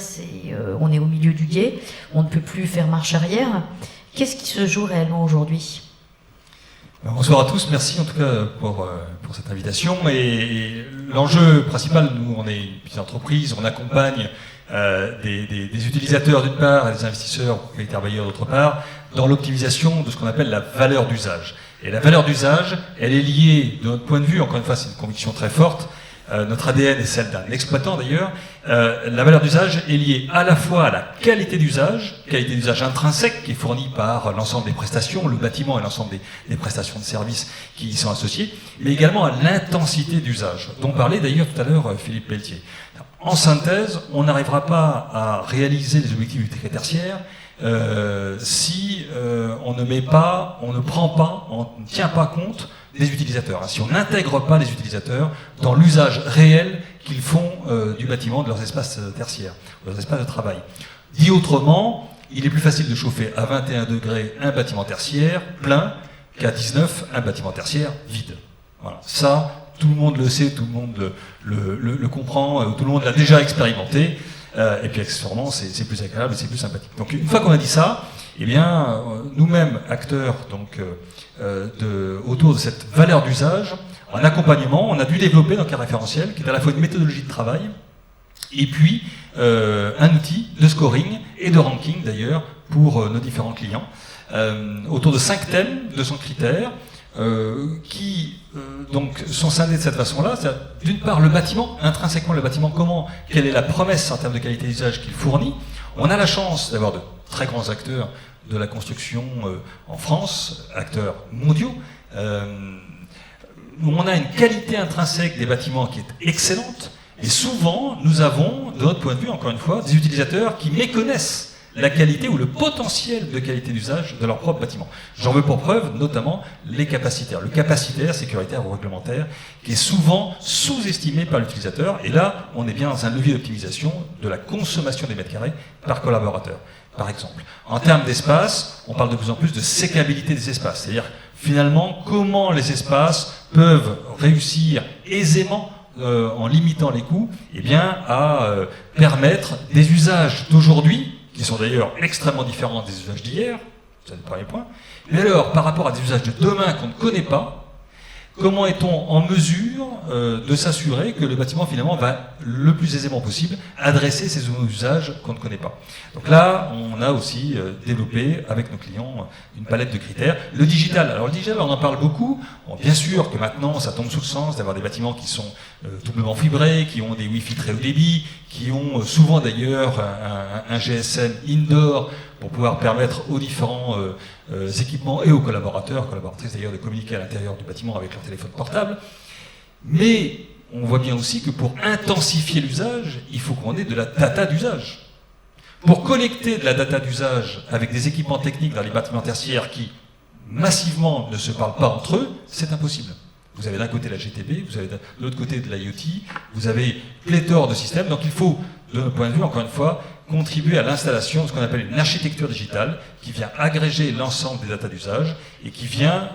on est au milieu du gué, on ne peut plus faire marche arrière. Qu'est-ce qui se joue réellement aujourd'hui ? Bonsoir à tous, merci en tout cas pour cette invitation. Et l'enjeu principal, nous on est une petite entreprise, on accompagne des utilisateurs d'une part et des investisseurs et des travailleurs d'autre part dans l'optimisation de ce qu'on appelle la valeur d'usage. Et la valeur d'usage, elle est liée, de notre point de vue, encore une fois c'est une conviction très forte, notre ADN est celle d'un exploitant d'ailleurs, la valeur d'usage est liée à la fois à la qualité d'usage intrinsèque qui est fournie par l'ensemble des prestations, le bâtiment et l'ensemble des prestations de services qui y sont associées, mais également à l'intensité d'usage, dont parlait d'ailleurs tout à l'heure Philippe Pelletier. En synthèse, on n'arrivera pas à réaliser les objectifs du décret tertiaire si on ne prend pas, on ne tient pas compte des utilisateurs, si on n'intègre pas les utilisateurs dans l'usage réel qu'ils font du bâtiment, de leurs espaces tertiaires, de leurs espaces de travail. Dit autrement, il est plus facile de chauffer à 21 degrés un bâtiment tertiaire plein qu'à 19 un bâtiment tertiaire vide. Voilà. Ça, tout le monde le sait, tout le monde le comprend, tout le monde l'a déjà expérimenté, et puis accessoirement c'est plus agréable, c'est plus sympathique. Donc une fois qu'on a dit ça, eh bien nous-mêmes acteurs donc autour de cette valeur d'usage, en accompagnement, on a dû développer donc un référentiel qui est à la fois une méthodologie de travail et puis un outil de scoring et de ranking d'ailleurs pour nos différents clients autour de 5 thèmes, 200 critères qui donc sont scindés de cette façon-là. D'une part, le bâtiment, intrinsèquement le bâtiment, quelle est la promesse en termes de qualité d'usage qu'il fournit. On a la chance d'avoir de très grands acteurs de la construction en France, acteurs mondiaux. On a une qualité intrinsèque des bâtiments qui est excellente, et souvent nous avons, de notre point de vue, encore une fois, des utilisateurs qui méconnaissent la qualité ou le potentiel de qualité d'usage de leur propre bâtiment. J'en veux pour preuve notamment les capacitaires. Le capacitaire, sécuritaire ou réglementaire, qui est souvent sous-estimé par l'utilisateur. Et là, on est bien dans un levier d'optimisation de la consommation des mètres carrés par collaborateur, par exemple. En termes d'espace, on parle de plus en plus de sécabilité des espaces. C'est-à-dire, finalement, comment les espaces peuvent réussir aisément en limitant les coûts, eh bien, à permettre des usages d'aujourd'hui, qui sont d'ailleurs extrêmement différents des usages d'hier, c'est le premier point. Mais alors, par rapport à des usages de demain qu'on ne connaît pas, comment est-on en mesure de s'assurer que le bâtiment, finalement, va le plus aisément possible adresser ces usages qu'on ne connaît pas? Donc là, on a aussi développé avec nos clients une palette de critères. Le digital, alors le digital, on en parle beaucoup. Bon, bien sûr que maintenant, ça tombe sous le sens d'avoir des bâtiments qui sont doublement fibrés, qui ont des Wi-Fi très haut débit, qui ont souvent d'ailleurs un GSM indoor pour pouvoir permettre aux différents équipements et aux collaboratrices d'ailleurs, de communiquer à l'intérieur du bâtiment avec leur téléphone portable. Mais on voit bien aussi que pour intensifier l'usage, il faut qu'on ait de la data d'usage. Pour collecter de la data d'usage avec des équipements techniques dans les bâtiments tertiaires qui massivement ne se parlent pas entre eux, c'est impossible. Vous avez d'un côté la GTB, vous avez de l'autre côté de l'IoT, vous avez pléthore de systèmes, donc il faut, de notre point de vue, encore une fois, contribuer à l'installation de ce qu'on appelle une architecture digitale qui vient agréger l'ensemble des data d'usage et qui vient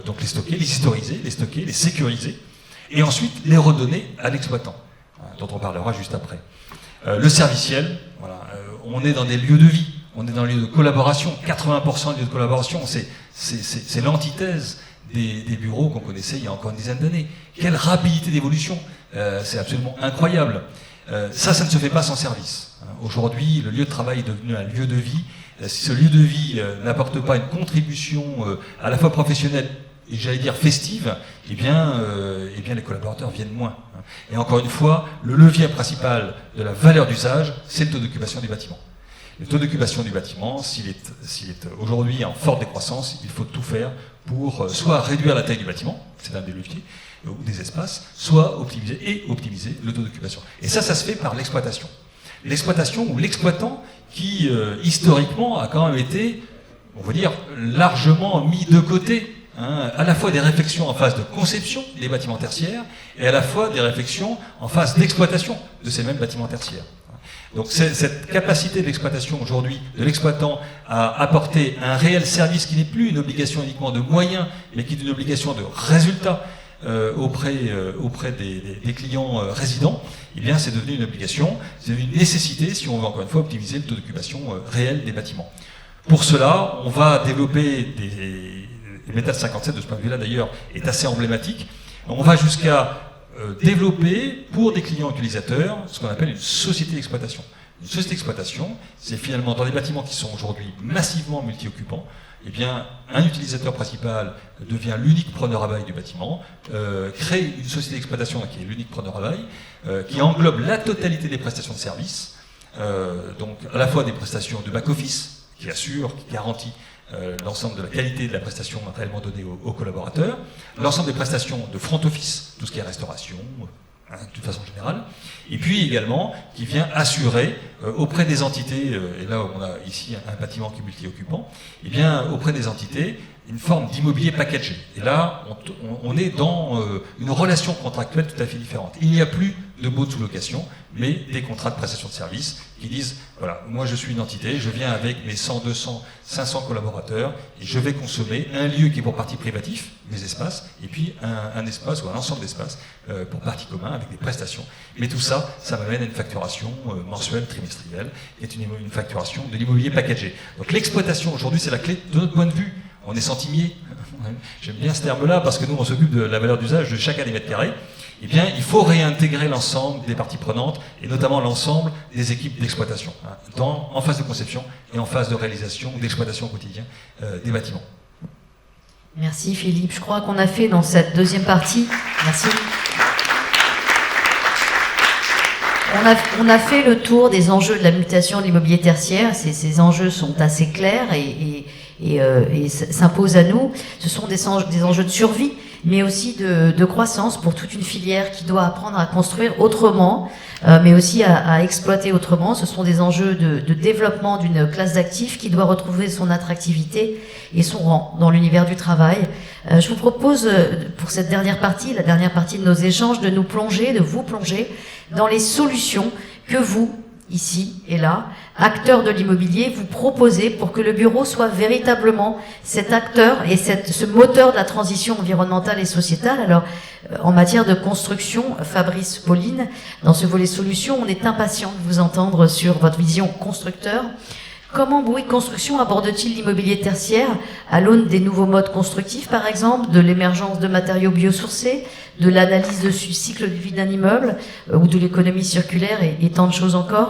donc les stocker, les historiser, les stocker, les sécuriser et ensuite les redonner à l'exploitant, dont on parlera juste après. Le serviciel, voilà, on est dans des lieux de vie, on est dans des lieux de collaboration, 80% des lieux de collaboration, c'est l'antithèse des bureaux qu'on connaissait il y a encore une dizaine d'années. Quelle rapidité d'évolution, c'est absolument incroyable. Ça ne se fait pas sans service. Aujourd'hui, le lieu de travail est devenu un lieu de vie. Si ce lieu de vie n'apporte pas une contribution à la fois professionnelle et j'allais dire festive, eh bien les collaborateurs viennent moins. Et encore une fois, le levier principal de la valeur d'usage, c'est le taux d'occupation du bâtiment. Le taux d'occupation du bâtiment, s'il est aujourd'hui en forte décroissance, il faut tout faire pour soit réduire la taille du bâtiment, c'est l'un des leviers, ou des espaces, soit optimiser le taux d'occupation. Et ça se fait par l'exploitation. L'exploitation ou l'exploitant qui, historiquement, a quand même été, on va dire, largement mis de côté, à la fois des réflexions en phase de conception des bâtiments tertiaires et à la fois des réflexions en phase d'exploitation de ces mêmes bâtiments tertiaires. Donc cette capacité d'exploitation aujourd'hui de l'exploitant à apporter un réel service qui n'est plus une obligation uniquement de moyens, mais qui est une obligation de résultats auprès des clients résidents, eh bien c'est devenu une obligation, c'est devenu une nécessité si on veut encore une fois optimiser le taux d'occupation réel des bâtiments. Pour cela, on va développer le Métal 57 de ce point de vue-là d'ailleurs est assez emblématique. On va jusqu'à développer pour des clients utilisateurs ce qu'on appelle une société d'exploitation. Une société d'exploitation, c'est finalement dans les bâtiments qui sont aujourd'hui massivement multi-occupants, eh bien, un utilisateur principal devient l'unique preneur à bail du bâtiment, crée une société d'exploitation qui est l'unique preneur à bail, qui englobe la totalité des prestations de services, donc à la fois des prestations de back-office, qui assure, qui garantit l'ensemble de la qualité de la prestation réellement donnée aux collaborateurs, l'ensemble des prestations de front office, tout ce qui est restauration, de façon générale, et puis également qui vient assurer auprès des entités, et là on a ici un bâtiment qui est multi-occupant, et bien auprès des entités une forme d'immobilier packagé. Et là on est dans une relation contractuelle tout à fait différente. Il n'y a plus de baux de sous-location, mais des contrats de prestation de services qui disent, voilà, moi je suis une entité, je viens avec mes 100, 200, 500 collaborateurs, et je vais consommer un lieu qui est pour partie privatif, mes espaces, et puis un espace ou un ensemble d'espaces pour partie commun avec des prestations. Mais tout ça, ça m'amène à une facturation mensuelle, trimestrielle, qui est une facturation de l'immobilier packagé. Donc l'exploitation aujourd'hui, c'est la clé de notre point de vue. On est centimier. J'aime bien ce terme-là parce que nous, on s'occupe de la valeur d'usage de chacun des mètres carrés. Eh bien, il faut réintégrer l'ensemble des parties prenantes et notamment l'ensemble des équipes d'exploitation, en phase de conception et en phase de réalisation ou d'exploitation au quotidien des bâtiments. Merci Philippe. Je crois qu'on a fait dans cette deuxième partie. Merci. On a fait le tour des enjeux de la mutation de l'immobilier tertiaire. Ces enjeux sont assez clairs et s'imposent à nous. Ce sont des enjeux de survie, mais aussi de croissance pour toute une filière qui doit apprendre à construire autrement, mais aussi à exploiter autrement. Ce sont des enjeux de développement d'une classe d'actifs qui doit retrouver son attractivité et son rang dans l'univers du travail. Je vous propose, pour cette dernière partie, la dernière partie de nos échanges, de vous plonger dans les solutions que vous, ici et là, acteurs de l'immobilier, vous proposez pour que le bureau soit véritablement cet acteur et ce moteur de la transition environnementale et sociétale. Alors, en matière de construction, Fabrice Pauline, dans ce volet solutions, on est impatient de vous entendre sur votre vision constructeur. Comment Bouygues Construction aborde-t-il l'immobilier tertiaire à l'aune des nouveaux modes constructifs, par exemple, de l'émergence de matériaux biosourcés, de l'analyse de cycle de vie d'un immeuble, ou de l'économie circulaire et tant de choses encore?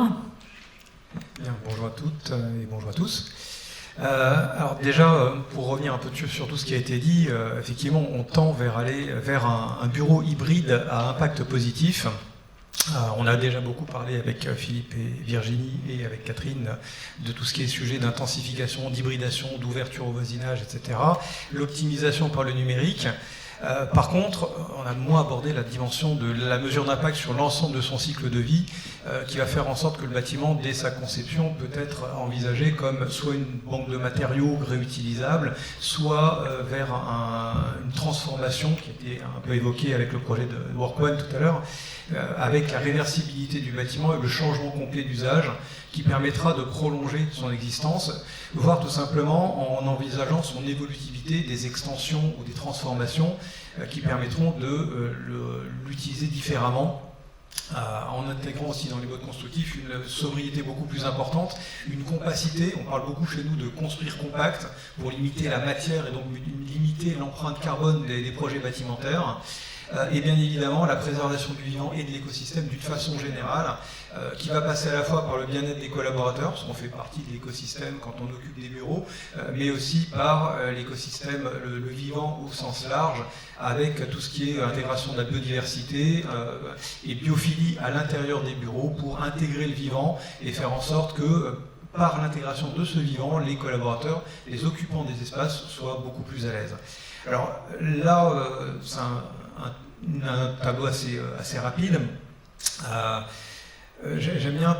Bien, bonjour à toutes et bonjour à tous. Alors déjà, pour revenir un peu sur tout ce qui a été dit, effectivement, on tend vers un bureau hybride à impact positif. On a déjà beaucoup parlé avec Philippe et Virginie et avec Catherine de tout ce qui est sujet d'intensification, d'hybridation, d'ouverture au voisinage, etc. L'optimisation par le numérique. Par contre, on a moins abordé la dimension de la mesure d'impact sur l'ensemble de son cycle de vie, qui va faire en sorte que le bâtiment, dès sa conception, peut être envisagé comme soit une banque de matériaux réutilisables, soit vers une transformation qui était un peu évoquée avec le projet de Workone tout à l'heure, avec la réversibilité du bâtiment et le changement complet d'usage qui permettra de prolonger son existence, voire tout simplement en envisageant son évolutivité, des extensions ou des transformations qui permettront de l'utiliser différemment, en intégrant aussi dans les modes constructifs une sobriété beaucoup plus importante, une compacité. On parle beaucoup chez nous de construire compact pour limiter la matière et donc limiter l'empreinte carbone des projets bâtimentaires. et bien évidemment la préservation du vivant et de l'écosystème d'une façon générale, qui va passer à la fois par le bien-être des collaborateurs, parce qu'on fait partie de l'écosystème quand on occupe des bureaux, mais aussi par l'écosystème, le vivant au sens large, avec tout ce qui est intégration de la biodiversité et biophilie à l'intérieur des bureaux pour intégrer le vivant et faire en sorte que par l'intégration de ce vivant, les collaborateurs, les occupants des espaces soient beaucoup plus à l'aise. Alors là, c'est un tableau assez rapide. J'aime bien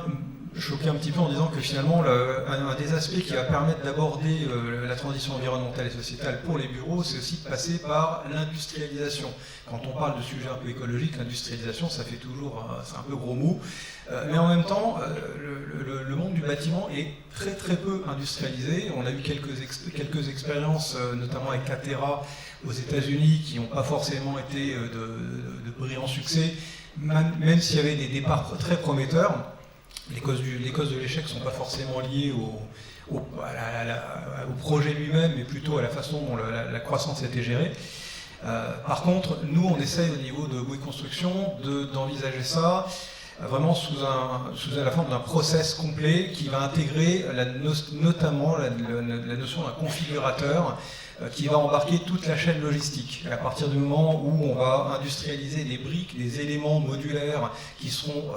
choquer un petit peu en disant que finalement, un des aspects qui va permettre d'aborder la transition environnementale et sociétale pour les bureaux, c'est aussi de passer par l'industrialisation. Quand on parle de sujets un peu écologiques, l'industrialisation, ça fait toujours, c'est un peu gros mot, mais en même temps, le monde du bâtiment est très très peu industrialisé. On a eu quelques expériences, notamment avec Catera aux États-Unis, qui n'ont pas forcément été de brillants succès, même s'il y avait des départs très prometteurs. Les causes de l'échec ne sont pas forcément liées au projet lui-même, mais plutôt à la façon dont la croissance a été gérée. Par contre, nous, on essaye au niveau de Bouygues Construction d'envisager ça vraiment sous la forme d'un process complet qui va intégrer notamment la notion d'un configurateur qui va embarquer toute la chaîne logistique. À partir du moment où on va industrialiser des briques, des éléments modulaires qui seront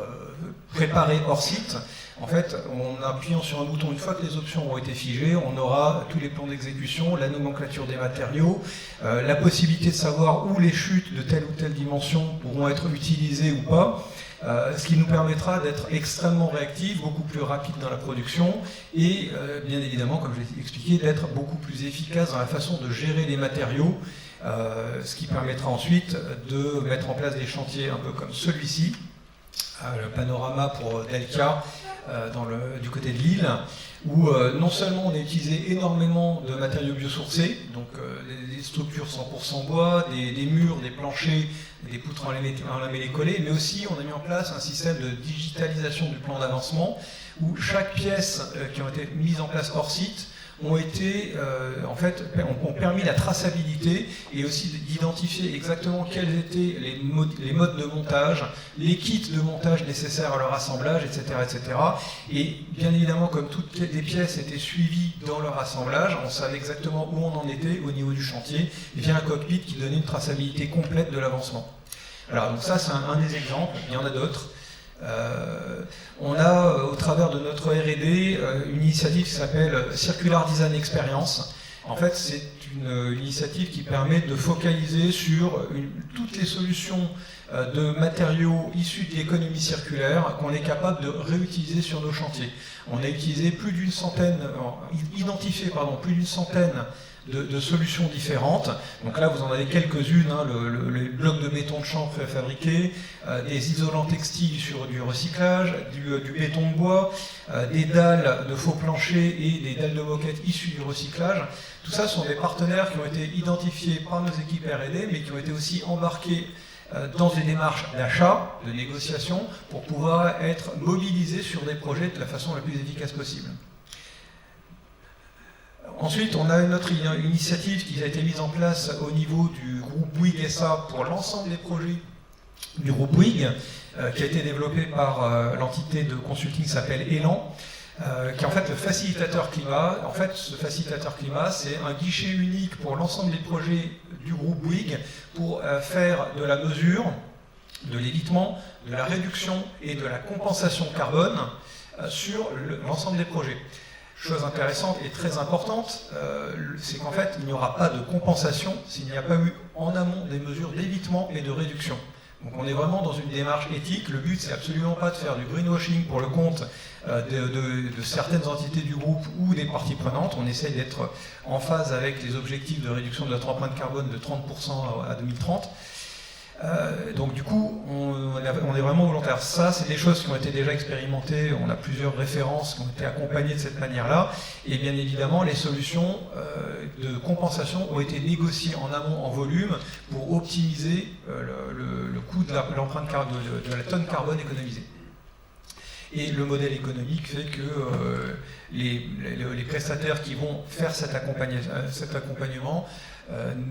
préparés hors site, en fait, en appuyant sur un bouton, une fois que les options ont été figées, on aura tous les plans d'exécution, la nomenclature des matériaux, la possibilité de savoir où les chutes de telle ou telle dimension pourront être utilisées ou pas, ce qui nous permettra d'être extrêmement réactifs, beaucoup plus rapides dans la production et bien évidemment, comme je l'ai expliqué, d'être beaucoup plus efficaces dans la façon de gérer les matériaux, ce qui permettra ensuite de mettre en place des chantiers un peu comme celui-ci, le panorama pour Delca, du côté de Lille, où non seulement on a utilisé énormément de matériaux biosourcés, donc des structures 100% bois, des murs, des planchers, des poutres en lamellé collé, mais aussi on a mis en place un système de digitalisation du plan d'avancement, où chaque pièce qui ont été mises en place hors site ont permis la traçabilité et aussi d'identifier exactement quels étaient les modes de montage, les kits de montage nécessaires à leur assemblage, etc., etc. Et bien évidemment, comme toutes les pièces étaient suivies dans leur assemblage, on savait exactement où on en était au niveau du chantier, via un cockpit qui donnait une traçabilité complète de l'avancement. Alors donc ça, c'est un des exemples, il y en a d'autres. On a, au travers de notre R&D, une initiative qui s'appelle Circular Design Experience. En fait, c'est une initiative qui permet de focaliser sur toutes les solutions de matériaux issus de l'économie circulaire qu'on est capable de réutiliser sur nos chantiers. On a utilisé identifié plus d'une centaine de solutions différentes. Donc là, vous en avez quelques-unes, les blocs de béton de champ préfabriqués, des isolants textiles sur du recyclage, du béton de bois, des dalles de faux planchers et des dalles de moquette issues du recyclage. Tout ça sont des partenaires qui ont été identifiés par nos équipes R&D, mais qui ont été aussi embarqués dans une démarche d'achat, de négociation, pour pouvoir être mobilisés sur des projets de la façon la plus efficace possible. Ensuite, on a une autre initiative qui a été mise en place au niveau du groupe Bouygues SA pour l'ensemble des projets du groupe Bouygues, qui a été développé par l'entité de consulting qui s'appelle Elan, qui est en fait le facilitateur climat. En fait, ce facilitateur climat, c'est un guichet unique pour l'ensemble des projets du groupe Bouygues pour faire de la mesure, de l'évitement, de la réduction et de la compensation carbone sur l'ensemble des projets. Chose intéressante et très importante, c'est qu'en fait, il n'y aura pas de compensation s'il n'y a pas eu en amont des mesures d'évitement et de réduction. Donc on est vraiment dans une démarche éthique. Le but, c'est absolument pas de faire du greenwashing pour le compte de certaines entités du groupe ou des parties prenantes. On essaye d'être en phase avec les objectifs de réduction de notre empreinte carbone de 30% à 2030. Donc du coup, on est vraiment volontaire. Ça, c'est des choses qui ont été déjà expérimentées. On a plusieurs références qui ont été accompagnées de cette manière-là. Et bien évidemment, les solutions de compensation ont été négociées en amont en volume pour optimiser le coût de l'empreinte de la tonne carbone économisée. Et le modèle économique fait que les prestataires qui vont faire cet accompagnement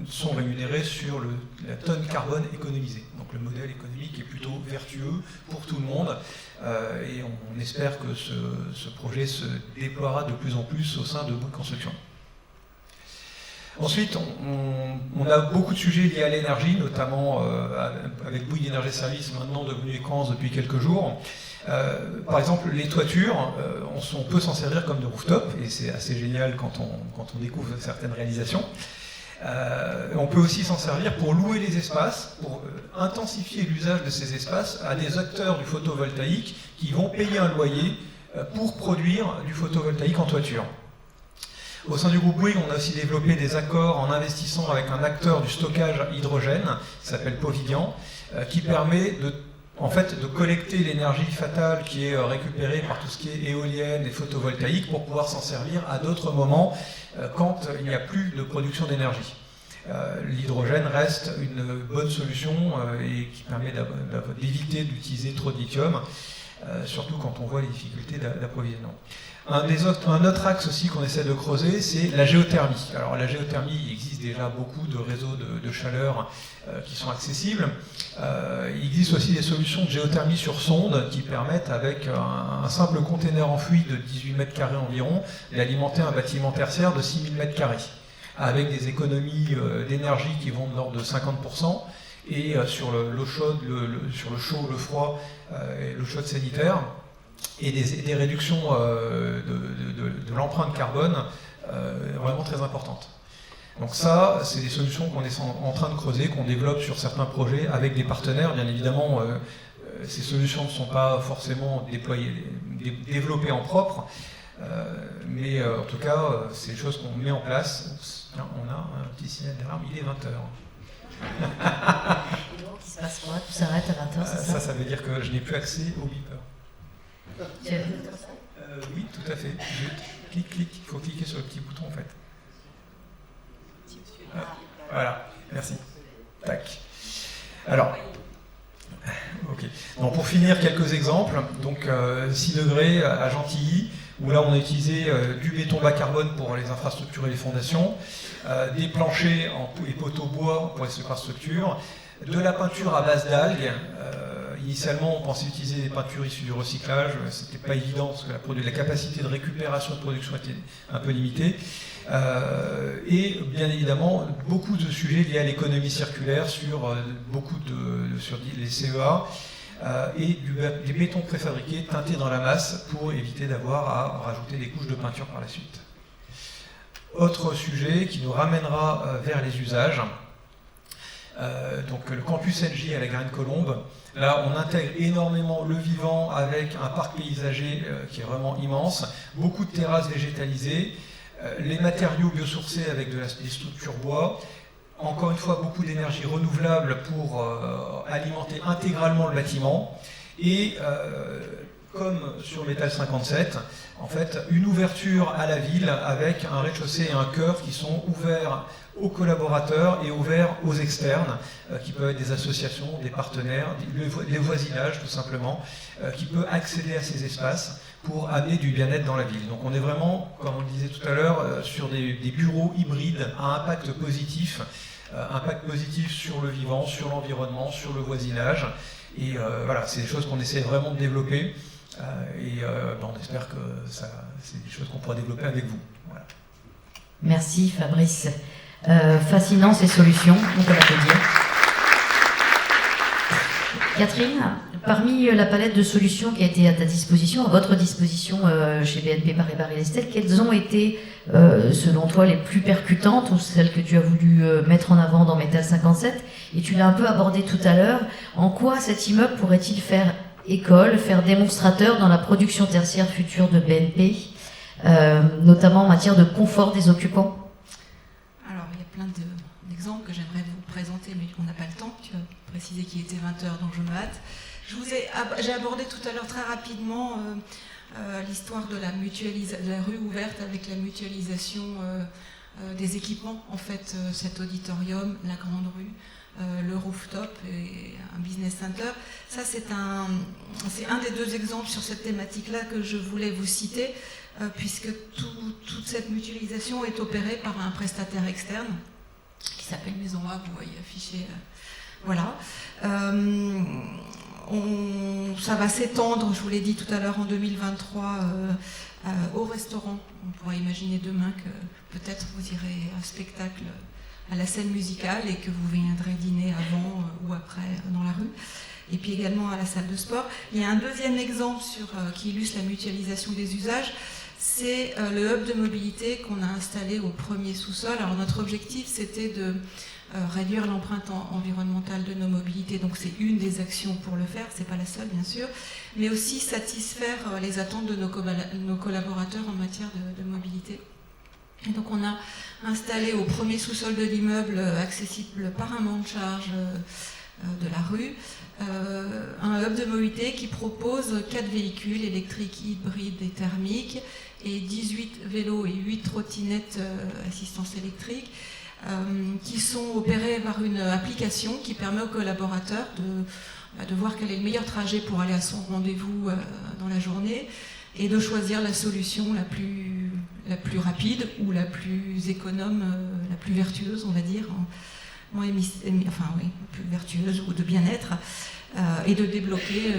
sont rémunérés sur la tonne carbone économisée. Donc le modèle économique est plutôt vertueux pour tout le monde et on espère que ce projet se déploiera de plus en plus au sein de Bouygues Construction. Ensuite, on a beaucoup de sujets liés à l'énergie, notamment avec Bouygues Énergie Services, maintenant devenu Equans depuis quelques jours. Par exemple, les toitures, on peut s'en servir comme de rooftop, et c'est assez génial quand on découvre certaines réalisations. On peut aussi s'en servir pour louer les espaces, pour intensifier l'usage de ces espaces à des acteurs du photovoltaïque qui vont payer un loyer pour produire du photovoltaïque en toiture. Au sein du groupe Bouygues, on a aussi développé des accords en investissant avec un acteur du stockage hydrogène, qui s'appelle Povidian, qui permet de collecter l'énergie fatale qui est récupérée par tout ce qui est éolienne et photovoltaïque pour pouvoir s'en servir à d'autres moments quand il n'y a plus de production d'énergie. L'hydrogène reste une bonne solution et qui permet d'éviter d'utiliser trop de lithium, surtout quand on voit les difficultés d'approvisionnement. Un autre axe aussi qu'on essaie de creuser, c'est la géothermie. Alors la géothermie, il existe déjà beaucoup de réseaux de chaleur qui sont accessibles. Il existe aussi des solutions de géothermie sur sonde qui permettent, avec un simple container enfoui de 18 mètres carrés environ, d'alimenter un bâtiment tertiaire de 6000 mètres carrés, avec des économies d'énergie qui vont de l'ordre de 50%, et sur l'eau chaude, sur le chaud, le froid, et l'eau chaude sanitaire, et des réductions de l'empreinte carbone vraiment très importantes. Donc ça, c'est des solutions qu'on est en train de creuser, qu'on développe sur certains projets avec des partenaires. Bien évidemment, ces solutions ne sont pas forcément développées en propre, mais en tout cas, c'est des choses qu'on met en place. Tiens, on a un petit signal d'alarme, il est 20h. Et donc, il se passe quoi? Tout s'arrête à 20h, c'est ça? Ça veut dire que je n'ai plus accès au beeper. Tu as vu comme ça? Oui, tout à fait. Clic, il faut cliquer sur le petit bouton en fait. Voilà, merci. Tac. Alors, ok. Donc, pour finir, quelques exemples. Donc 6 degrés à Gentilly, où là on a utilisé du béton bas carbone pour les infrastructures et les fondations, des planchers et poteaux bois pour les infrastructures, de la peinture à base d'algues. Initialement, on pensait utiliser des peintures issues du recyclage, c'était pas évident parce que la capacité de récupération de production était un peu limitée. Et bien évidemment, beaucoup de sujets liés à l'économie circulaire sur les CEA et des bétons préfabriqués teintés dans la masse pour éviter d'avoir à rajouter des couches de peinture par la suite. Autre sujet qui nous ramènera vers les usages. Donc le campus NJ à la Garenne-Colombes. Là, on intègre énormément le vivant avec un parc paysager qui est vraiment immense, beaucoup de terrasses végétalisées, les matériaux biosourcés avec des structures bois, encore une fois beaucoup d'énergie renouvelable pour alimenter intégralement le bâtiment, et comme sur Métal 57, en fait, une ouverture à la ville avec un rez-de-chaussée et un chœur qui sont ouverts aux collaborateurs et ouverts aux externes, qui peuvent être des associations, des partenaires, des voisinages tout simplement, qui peuvent accéder à ces espaces pour amener du bien-être dans la ville. Donc on est vraiment, comme on le disait tout à l'heure, sur des bureaux hybrides à impact positif sur le vivant, sur l'environnement, sur le voisinage. Et voilà, c'est des choses qu'on essaie vraiment de développer. On espère que c'est des choses qu'on pourra développer avec vous. Voilà. Merci Fabrice. Fascinant ces solutions, on peut l'applaudir. Catherine, parmi la palette de solutions qui a été à ta disposition, à votre disposition chez BNP Paribas Real Estate, quelles ont été, selon toi, les plus percutantes ou celles que tu as voulu mettre en avant dans Métal 57? Et tu l'as un peu abordé tout à l'heure. En quoi cet immeuble pourrait-il faire école, faire démonstrateur dans la production tertiaire future de BNP, notamment en matière de confort des occupants? Alors, il y a plein d'exemples que j'aimerais vous présenter, mais on n'a pas le temps. Tu as précisé qu'il était 20h, donc je me hâte. J'ai abordé tout à l'heure très rapidement l'histoire de la rue ouverte avec la mutualisation des équipements. En fait, cet auditorium, la grande rue, le rooftop et un business center. Ça, c'est un des deux exemples sur cette thématique-là que je voulais vous citer, puisque toute cette mutualisation est opérée par un prestataire externe qui s'appelle Maison A, vous voyez affiché. Voilà. Ça va s'étendre, je vous l'ai dit tout à l'heure, en 2023 au restaurant. On pourrait imaginer demain que peut-être vous irez à un spectacle à la scène musicale et que vous viendrez dîner avant ou après dans la rue. Et puis également à la salle de sport. Il y a un deuxième exemple qui illustre la mutualisation des usages. C'est le hub de mobilité qu'on a installé au premier sous-sol. Alors notre objectif, c'était de réduire l'empreinte environnementale de nos mobilités. Donc c'est une des actions pour le faire, c'est pas la seule bien sûr, mais aussi satisfaire les attentes de nos collaborateurs en matière de mobilité. Et donc on a installé au premier sous-sol de l'immeuble, accessible par un banc de charge de la rue, un hub de mobilité qui propose 4 véhicules électriques, hybrides et thermiques, et 18 vélos et 8 trottinettes assistance électrique, qui sont opérés par une application qui permet aux collaborateurs de voir quel est le meilleur trajet pour aller à son rendez-vous dans la journée et de choisir la solution la plus rapide ou la plus économe, la plus vertueuse, on va dire, plus vertueuse ou de bien-être, et de débloquer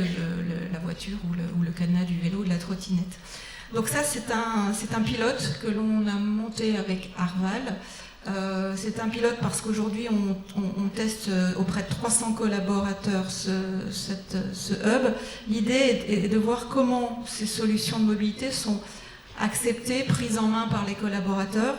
la voiture ou le cadenas du vélo ou de la trottinette. Donc ça, c'est un pilote que l'on a monté avec Arval. C'est un pilote parce qu'aujourd'hui on teste auprès de 300 collaborateurs ce hub. L'idée est de voir comment ces solutions de mobilité sont acceptées, prises en main par les collaborateurs,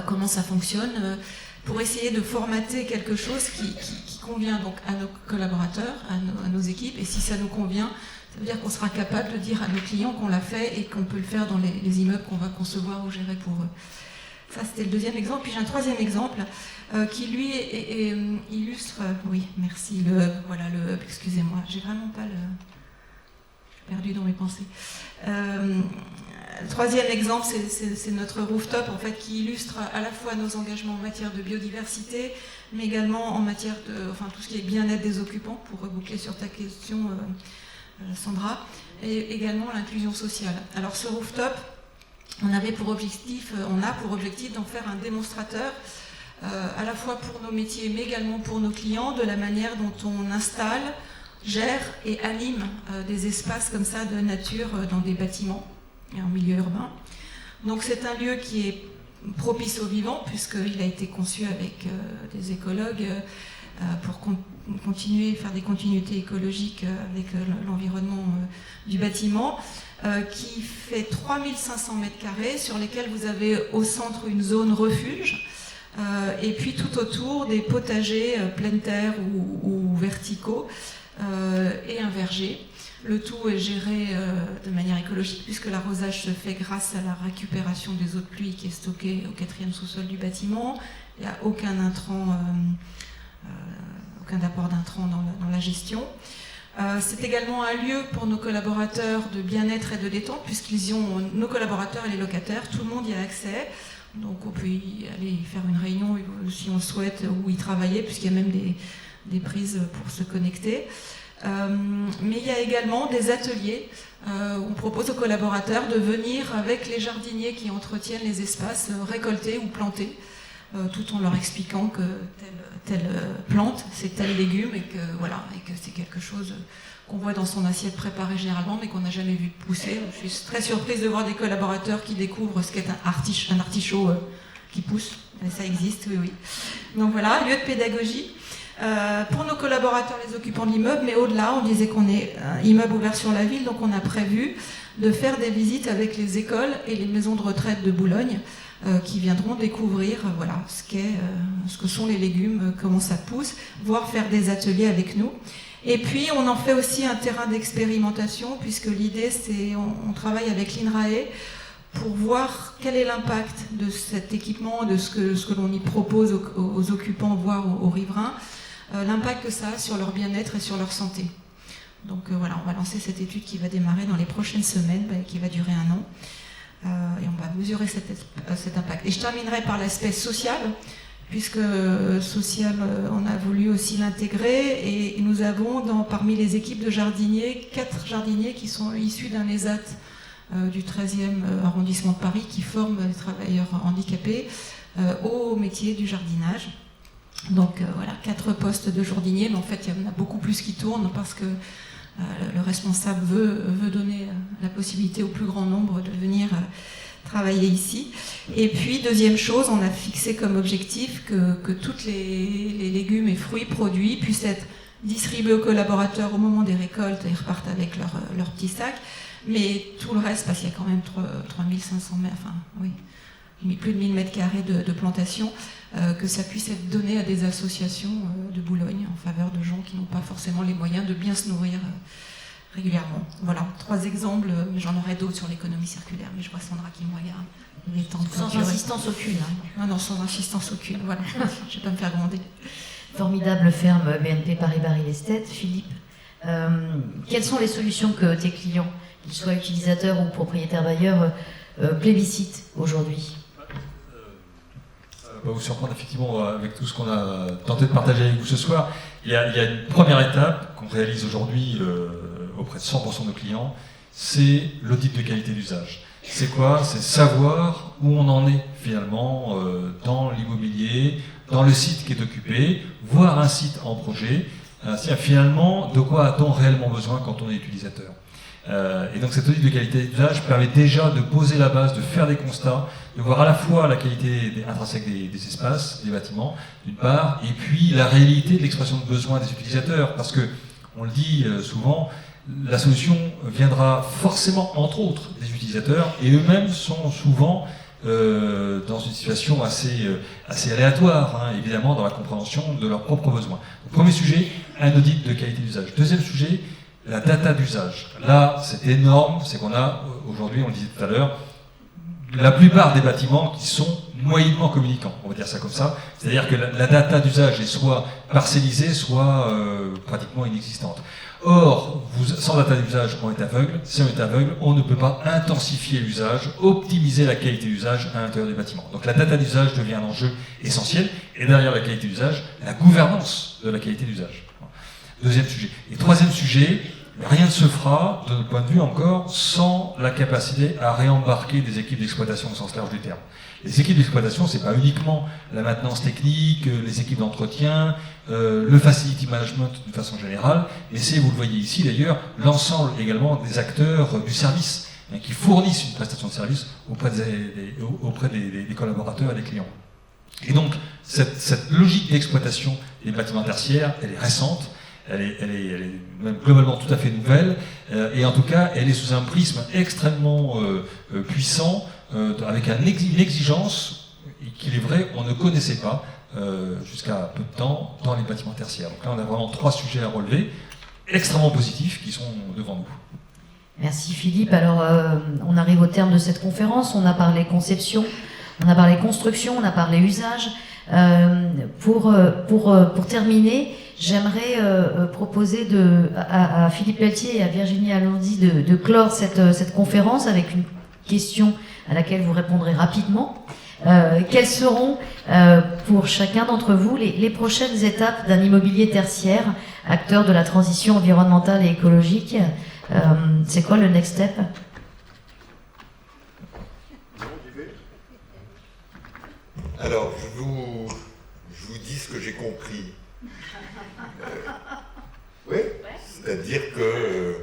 comment ça fonctionne, pour essayer de formater quelque chose qui convient donc à nos collaborateurs, à nos équipes, et si ça nous convient, ça veut dire qu'on sera capable de dire à nos clients qu'on l'a fait et qu'on peut le faire dans les immeubles qu'on va concevoir ou gérer pour eux. Ça, c'était le deuxième exemple. Puis j'ai un troisième exemple qui, lui, illustre... oui, merci, le hub. Voilà, le hub, excusez-moi. J'ai vraiment pas le... Je suis perdue dans mes pensées. Le troisième exemple, c'est notre rooftop, en fait, qui illustre à la fois nos engagements en matière de biodiversité, mais également en matière de... Enfin, tout ce qui est bien-être des occupants, pour reboucler sur ta question, Sandra, et également l'inclusion sociale. Alors, ce rooftop... On a pour objectif d'en faire un démonstrateur, à la fois pour nos métiers, mais également pour nos clients, de la manière dont on installe, gère et anime des espaces comme ça de nature dans des bâtiments et en milieu urbain. Donc c'est un lieu qui est propice au vivant, puisqu'il a été conçu avec des écologues pour continuer, faire des continuités écologiques avec l'environnement du bâtiment. Qui fait 3500 m², sur lesquels vous avez au centre une zone refuge, et puis tout autour des potagers pleine terre ou verticaux, et un verger. Le tout est géré de manière écologique, puisque l'arrosage se fait grâce à la récupération des eaux de pluie qui est stockée au 4e sous-sol du bâtiment. Il n'y a aucun apport d'intrants dans la gestion. C'est également un lieu pour nos collaborateurs de bien-être et de détente, nos collaborateurs et les locataires, tout le monde y a accès. Donc on peut y aller faire une réunion si on souhaite, ou y travailler, puisqu'il y a même des prises pour se connecter. Mais il y a également des ateliers où on propose aux collaborateurs de venir avec les jardiniers qui entretiennent les espaces, récolter ou planter, tout en leur expliquant que telle plante, c'est tel légume, et que c'est quelque chose qu'on voit dans son assiette préparée généralement, mais qu'on n'a jamais vu pousser. Je suis très surprise de voir des collaborateurs qui découvrent ce qu'est un artichaut qui pousse. Et ça existe, oui. Donc voilà, lieu de pédagogie. Pour nos collaborateurs, les occupants de l'immeuble, mais au-delà, on disait qu'on est un immeuble ouvert sur la ville, donc on a prévu de faire des visites avec les écoles et les maisons de retraite de Boulogne, qui viendront découvrir ce que sont les légumes, comment ça pousse, voire faire des ateliers avec nous. Et puis on en fait aussi un terrain d'expérimentation, puisque l'idée c'est on travaille avec l'INRAE pour voir quel est l'impact de cet équipement, de ce que l'on y propose aux occupants, voire aux riverains, l'impact que ça a sur leur bien-être et sur leur santé. Donc voilà, on va lancer cette étude qui va démarrer dans les prochaines semaines, qui va durer 1 an. Et on va mesurer cet impact. Et je terminerai par l'aspect social, puisque social, on a voulu aussi l'intégrer, et nous avons parmi les équipes de jardiniers 4 jardiniers qui sont issus d'un ESAT du 13e arrondissement de Paris, qui forment les travailleurs handicapés, au métier du jardinage. Donc voilà, 4 postes de jardinier, mais en fait il y en a beaucoup plus qui tournent parce que le responsable veut donner la possibilité au plus grand nombre de venir travailler ici. Et puis deuxième chose, on a fixé comme objectif que tous les légumes et fruits produits puissent être distribués aux collaborateurs au moment des récoltes et ils repartent avec leur petit sac. Mais tout le reste, parce qu'il y a quand même 3500 mètres, enfin oui, plus de 1000 mètres carrés de plantation, que ça puisse être donné à des associations de Boulogne en faveur de gens qui n'ont pas forcément les moyens de bien se nourrir régulièrement. Voilà, 3 exemples, mais j'en aurais d'autres sur l'économie circulaire, mais je vois Sandra qui me regarde. Il est temps de Sans insistance aucune. Hein. Non, sans insistance aucune, voilà, je ne vais pas me faire gronder. Formidable ferme BNP Paribas Real Estate. Philippe, quelles sont les solutions que tes clients, qu'ils soient utilisateurs ou propriétaires bailleurs, plébiscitent aujourd'hui? Va vous surprendre effectivement avec tout ce qu'on a tenté de partager avec vous ce soir. Il y a une première étape qu'on réalise aujourd'hui auprès de 100% de nos clients, c'est l'audit de qualité d'usage. C'est quoi? C'est savoir où on en est finalement dans l'immobilier, dans le site qui est occupé, voir un site en projet, finalement de quoi a-t-on réellement besoin quand on est utilisateur. Et donc cet audit de qualité d'usage permet déjà de poser la base, de faire des constats, de voir à la fois la qualité intrinsèque des espaces, des bâtiments, d'une part, et puis la réalité de l'expression de besoin des utilisateurs. Parce que, on le dit souvent, la solution viendra forcément, entre autres, des utilisateurs, et eux-mêmes sont souvent dans une situation assez aléatoire, hein, évidemment, dans la compréhension de leurs propres besoins. Donc, premier sujet, un audit de qualité d'usage. Deuxième sujet, la data d'usage. Là, c'est énorme, c'est qu'on a, aujourd'hui, on le disait tout à l'heure, la plupart des bâtiments qui sont moyennement communicants, on va dire ça comme ça. C'est-à-dire que la data d'usage est soit parcellisée, soit pratiquement inexistante. Or, sans data d'usage, on est aveugle. Si on est aveugle, on ne peut pas intensifier l'usage, optimiser la qualité d'usage à l'intérieur du bâtiment. Donc la data d'usage devient un enjeu essentiel. Et derrière la qualité d'usage, la gouvernance de la qualité d'usage. Deuxième sujet. Et troisième sujet, rien ne se fera, de notre point de vue encore, sans la capacité à réembarquer des équipes d'exploitation au sens large du terme. Les équipes d'exploitation, c'est pas uniquement la maintenance technique, les équipes d'entretien, le facility management d'une façon générale, mais c'est, vous le voyez ici d'ailleurs, l'ensemble également des acteurs du service, qui fournissent une prestation de service auprès des collaborateurs et des clients. Et donc, cette logique d'exploitation des bâtiments tertiaires, elle est récente, elle est même globalement tout à fait nouvelle, et en tout cas, elle est sous un prisme extrêmement puissant, avec une exigence qu'il est vrai, on ne connaissait pas jusqu'à peu de temps dans les bâtiments tertiaires. Donc là, on a vraiment 3 sujets à relever, extrêmement positifs, qui sont devant nous. Merci Philippe. Alors, on arrive au terme de cette conférence. On a parlé conception, on a parlé construction, on a parlé usage. Pour terminer, j'aimerais proposer à Philippe Pelletier et à Virginie Alonzi de clore cette conférence avec une question à laquelle vous répondrez rapidement. Quelles seront, pour chacun d'entre vous, les prochaines étapes d'un immobilier tertiaire, acteur de la transition environnementale et écologique? C'est quoi le next step? Alors, je vous dis ce que j'ai compris. Oui, c'est-à-dire que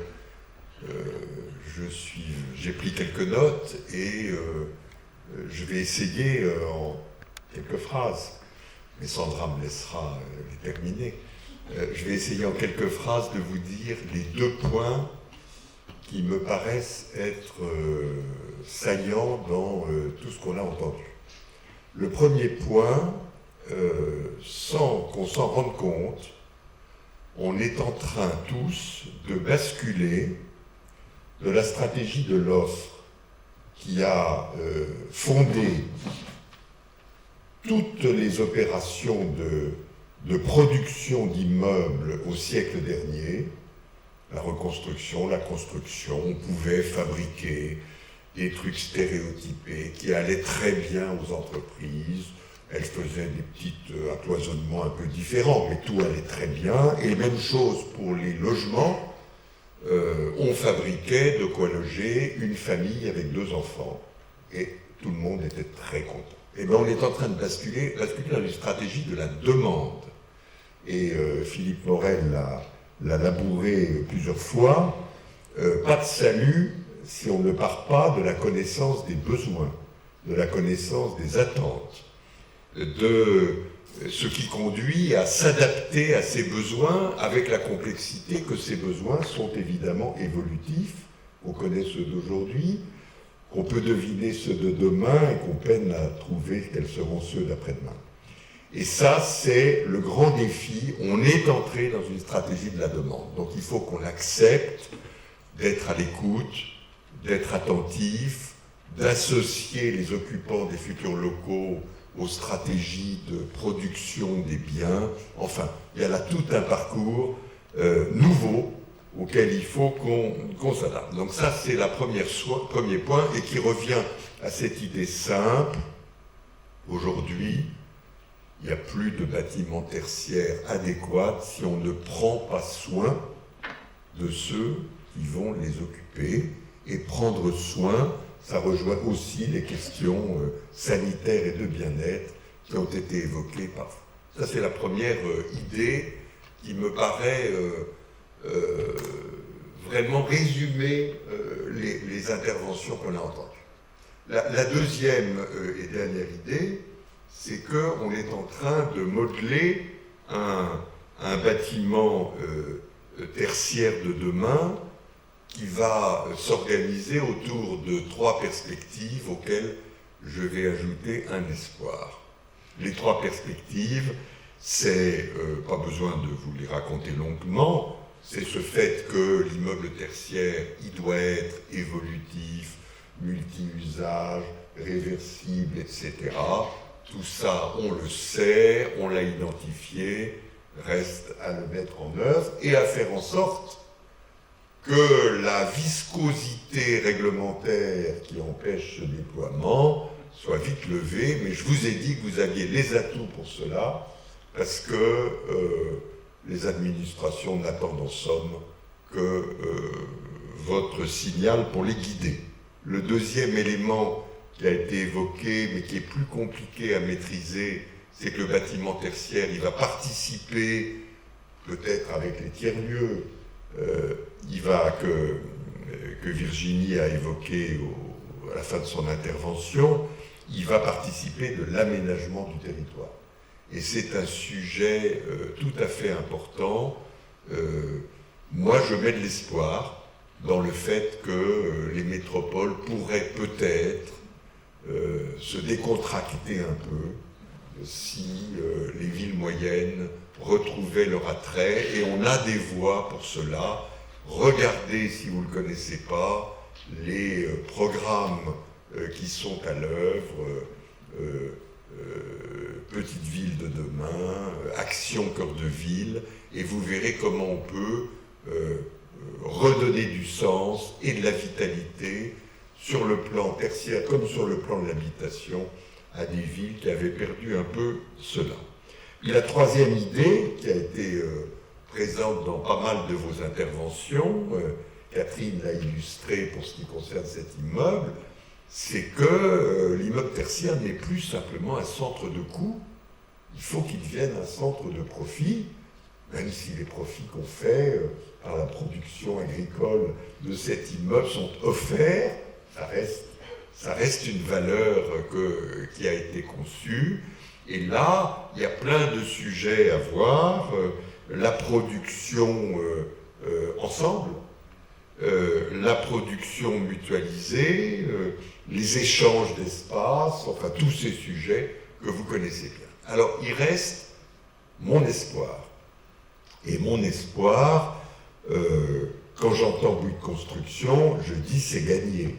j'ai pris quelques notes et je vais essayer en quelques phrases, mais Sandra me laissera les terminer. Je vais essayer en quelques phrases de vous dire les 2 points qui me paraissent être saillants dans tout ce qu'on a entendu. Le premier point, sans qu'on s'en rende compte, on est en train tous de basculer de la stratégie de l'offre qui a fondé toutes les opérations de production d'immeubles au siècle dernier, la reconstruction, la construction, on pouvait fabriquer des trucs stéréotypés qui allaient très bien aux entreprises. Elles faisaient des petits cloisonnements un peu différents, mais tout allait très bien. Et même chose pour les logements. On fabriquait de quoi loger une famille avec 2 enfants. Et tout le monde était très content. eh bien, on est en train de basculer dans une stratégie de la demande. Et Philippe Morel l'a labouré plusieurs fois. Pas de salut si on ne part pas de la connaissance des besoins, de la connaissance des attentes, de ce qui conduit à s'adapter à ces besoins avec la complexité que ces besoins sont évidemment évolutifs. On connaît ceux d'aujourd'hui, qu'on peut deviner ceux de demain et qu'on peine à trouver quels seront ceux d'après-demain. Et ça, c'est le grand défi. On est entré dans une stratégie de la demande. Donc il faut qu'on accepte d'être à l'écoute, d'être attentif, d'associer les occupants des futurs locaux aux stratégies de production des biens. Enfin, il y a là tout un parcours nouveau auquel il faut qu'on s'adapte. Donc ça, c'est le premier point, et qui revient à cette idée simple. Aujourd'hui, il n'y a plus de bâtiments tertiaires adéquats si on ne prend pas soin de ceux qui vont les occuper. Et prendre soin, ça rejoint aussi les questions sanitaires et de bien-être qui ont été évoquées parfois. Ça, c'est la première idée qui me paraît vraiment résumer les interventions qu'on a entendues. La deuxième et dernière idée, c'est qu'on est en train de modeler un bâtiment tertiaire de demain qui va s'organiser autour de 3 perspectives auxquelles je vais ajouter un espoir. Les 3 perspectives, c'est, pas besoin de vous les raconter longuement, c'est ce fait que l'immeuble tertiaire, il doit être évolutif, multi-usage, réversible, etc. Tout ça, on le sait, on l'a identifié, reste à le mettre en œuvre et à faire en sorte que la viscosité réglementaire qui empêche ce déploiement soit vite levée. Mais je vous ai dit que vous aviez les atouts pour cela, parce que les administrations n'attendent en somme que votre signal pour les guider. Le deuxième élément qui a été évoqué, mais qui est plus compliqué à maîtriser, c'est que le bâtiment tertiaire, il va participer, peut-être avec les tiers-lieux, que Virginie a évoqué à la fin de son intervention, il va participer de l'aménagement du territoire. Et c'est un sujet tout à fait important. Moi, je mets de l'espoir dans le fait que les métropoles pourraient peut-être se décontracter un peu si les villes moyennes retrouvaient leur attrait, et on a des voies pour cela. Regardez, si vous ne le connaissez pas, les programmes qui sont à l'œuvre, Petite Ville de demain, Action Cœur de Ville, et vous verrez comment on peut redonner du sens et de la vitalité sur le plan tertiaire comme sur le plan de l'habitation à des villes qui avaient perdu un peu cela. Et la troisième idée, qui a été présente dans pas mal de vos interventions, Catherine l'a illustré pour ce qui concerne cet immeuble, c'est que l'immeuble tertiaire n'est plus simplement un centre de coût, il faut qu'il devienne un centre de profit, même si les profits qu'on fait par la production agricole de cet immeuble sont offerts, ça reste une valeur qui a été conçue. Et là, il y a plein de sujets à voir, la production ensemble, la production mutualisée, les échanges d'espace, enfin tous ces sujets que vous connaissez bien. Alors, il reste mon espoir. Et mon espoir, quand j'entends bruit de construction, je dis c'est gagné.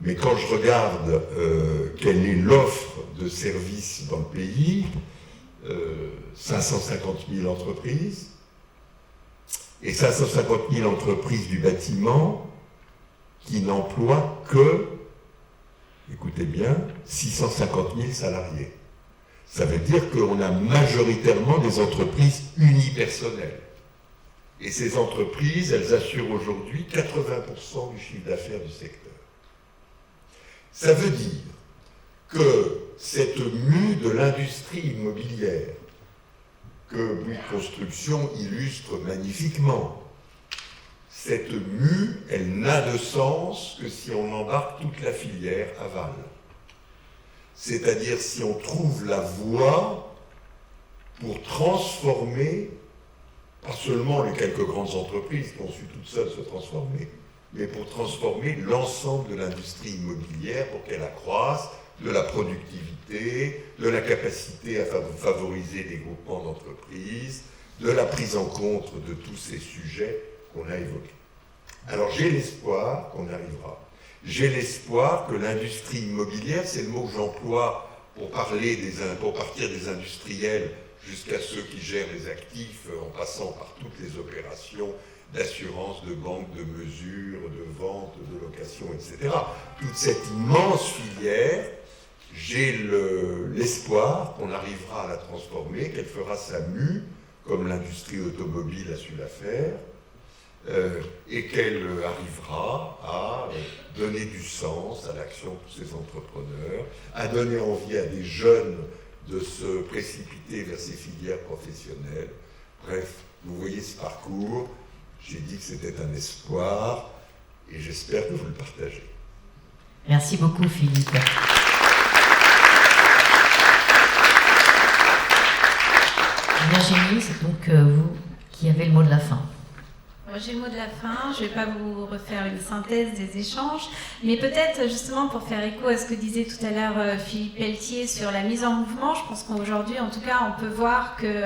Mais quand je regarde quelle est l'offre de services dans le pays, 550 000 entreprises, et 550 000 entreprises du bâtiment qui n'emploient que, écoutez bien, 650 000 salariés. Ça veut dire qu'on a majoritairement des entreprises unipersonnelles. Et ces entreprises, elles assurent aujourd'hui 80% du chiffre d'affaires du secteur. Ça veut dire que cette mue de l'industrie immobilière, que Bouygues Construction illustre magnifiquement, cette mue, elle n'a de sens que si on embarque toute la filière aval. C'est-à-dire si on trouve la voie pour transformer, pas seulement les quelques grandes entreprises qui ont su toutes seules se transformer, mais pour transformer l'ensemble de l'industrie immobilière pour qu'elle accroisse de la productivité, de la capacité à favoriser des groupements d'entreprises, de la prise en compte de tous ces sujets qu'on a évoqués. Alors j'ai l'espoir qu'on y arrivera. J'ai l'espoir que l'industrie immobilière, c'est le mot que j'emploie pour partir des industriels jusqu'à ceux qui gèrent les actifs en passant par toutes les opérations d'assurance, de banque, de mesure, de vente, de location, etc. Toute cette immense filière, j'ai l'espoir qu'on arrivera à la transformer, qu'elle fera sa mue, comme l'industrie automobile a su la faire, et qu'elle arrivera à donner du sens à l'action de ces entrepreneurs, à donner envie à des jeunes de se précipiter vers ces filières professionnelles. Bref, vous voyez ce parcours, j'ai dit que c'était un espoir, et j'espère que vous le partagez. Merci beaucoup, Philippe. Virginie, c'est donc vous qui avez le mot de la fin. J'ai le mot de la fin, je ne vais pas vous refaire une synthèse des échanges, mais peut-être justement pour faire écho à ce que disait tout à l'heure Philippe Pelletier sur la mise en mouvement, je pense qu'aujourd'hui en tout cas on peut voir que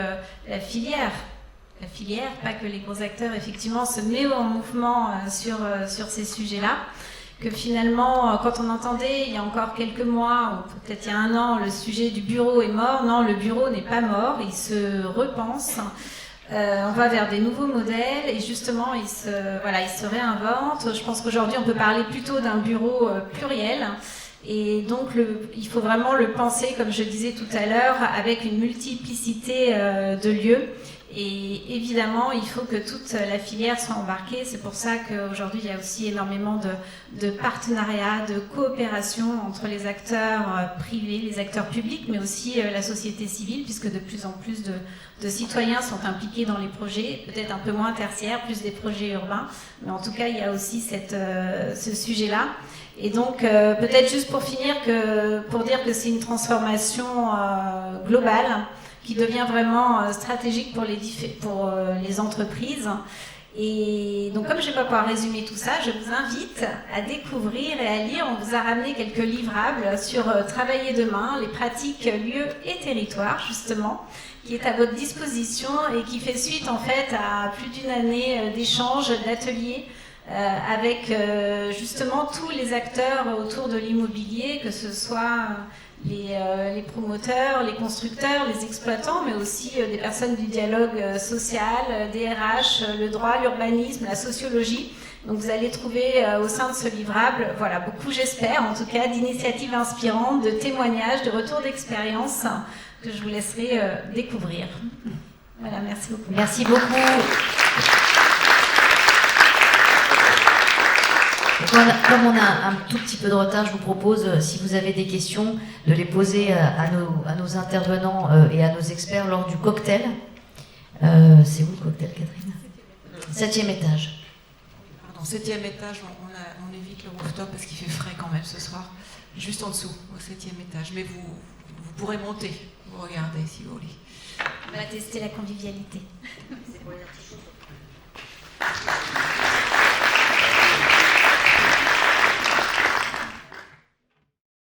la filière, pas que les gros acteurs effectivement, se met en mouvement sur ces sujets-là, que finalement quand on entendait il y a encore quelques mois, ou peut-être il y a un an, le sujet du bureau est mort, non, le bureau n'est pas mort, il se repense. On va vers des nouveaux modèles et justement il se réinvente. Je pense qu'aujourd'hui on peut parler plutôt d'un bureau pluriel et donc il faut vraiment le penser, comme je disais tout à l'heure, avec une multiplicité de lieux. Et évidemment, il faut que toute la filière soit embarquée. C'est pour ça qu'aujourd'hui, il y a aussi énormément de partenariats, de coopération entre les acteurs privés, les acteurs publics, mais aussi la société civile, puisque de plus en plus de citoyens sont impliqués dans les projets, peut-être un peu moins tertiaires, plus des projets urbains. Mais en tout cas, il y a aussi ce sujet-là. Et donc, peut-être juste pour finir, pour dire que c'est une transformation globale, qui devient vraiment stratégique pour les entreprises. Et donc, comme je ne vais pas pouvoir résumer tout ça, je vous invite à découvrir et à lire. On vous a ramené quelques livrables sur Travailler demain, les pratiques, lieux et territoires, justement, qui est à votre disposition et qui fait suite, en fait, à plus d'une année d'échanges, d'ateliers, avec justement tous les acteurs autour de l'immobilier, que ce soit les promoteurs, les constructeurs, les exploitants, mais aussi des personnes du dialogue social, des RH, le droit, l'urbanisme, la sociologie. Donc vous allez trouver au sein de ce livrable, voilà, beaucoup, j'espère, en tout cas, d'initiatives inspirantes, de témoignages, de retours d'expérience que je vous laisserai découvrir. Voilà, merci beaucoup. Merci beaucoup. Comme on a un tout petit peu de retard, je vous propose, si vous avez des questions, de les poser à nos intervenants et à nos experts lors du cocktail. C'est où le cocktail, Catherine ? 7e étage. Pardon, 7e étage, on évite le rooftop parce qu'il fait frais quand même ce soir. Juste en dessous, au 7e étage. Mais vous pourrez monter, vous regardez si vous voulez. On va tester la convivialité. C'est pour les artistes.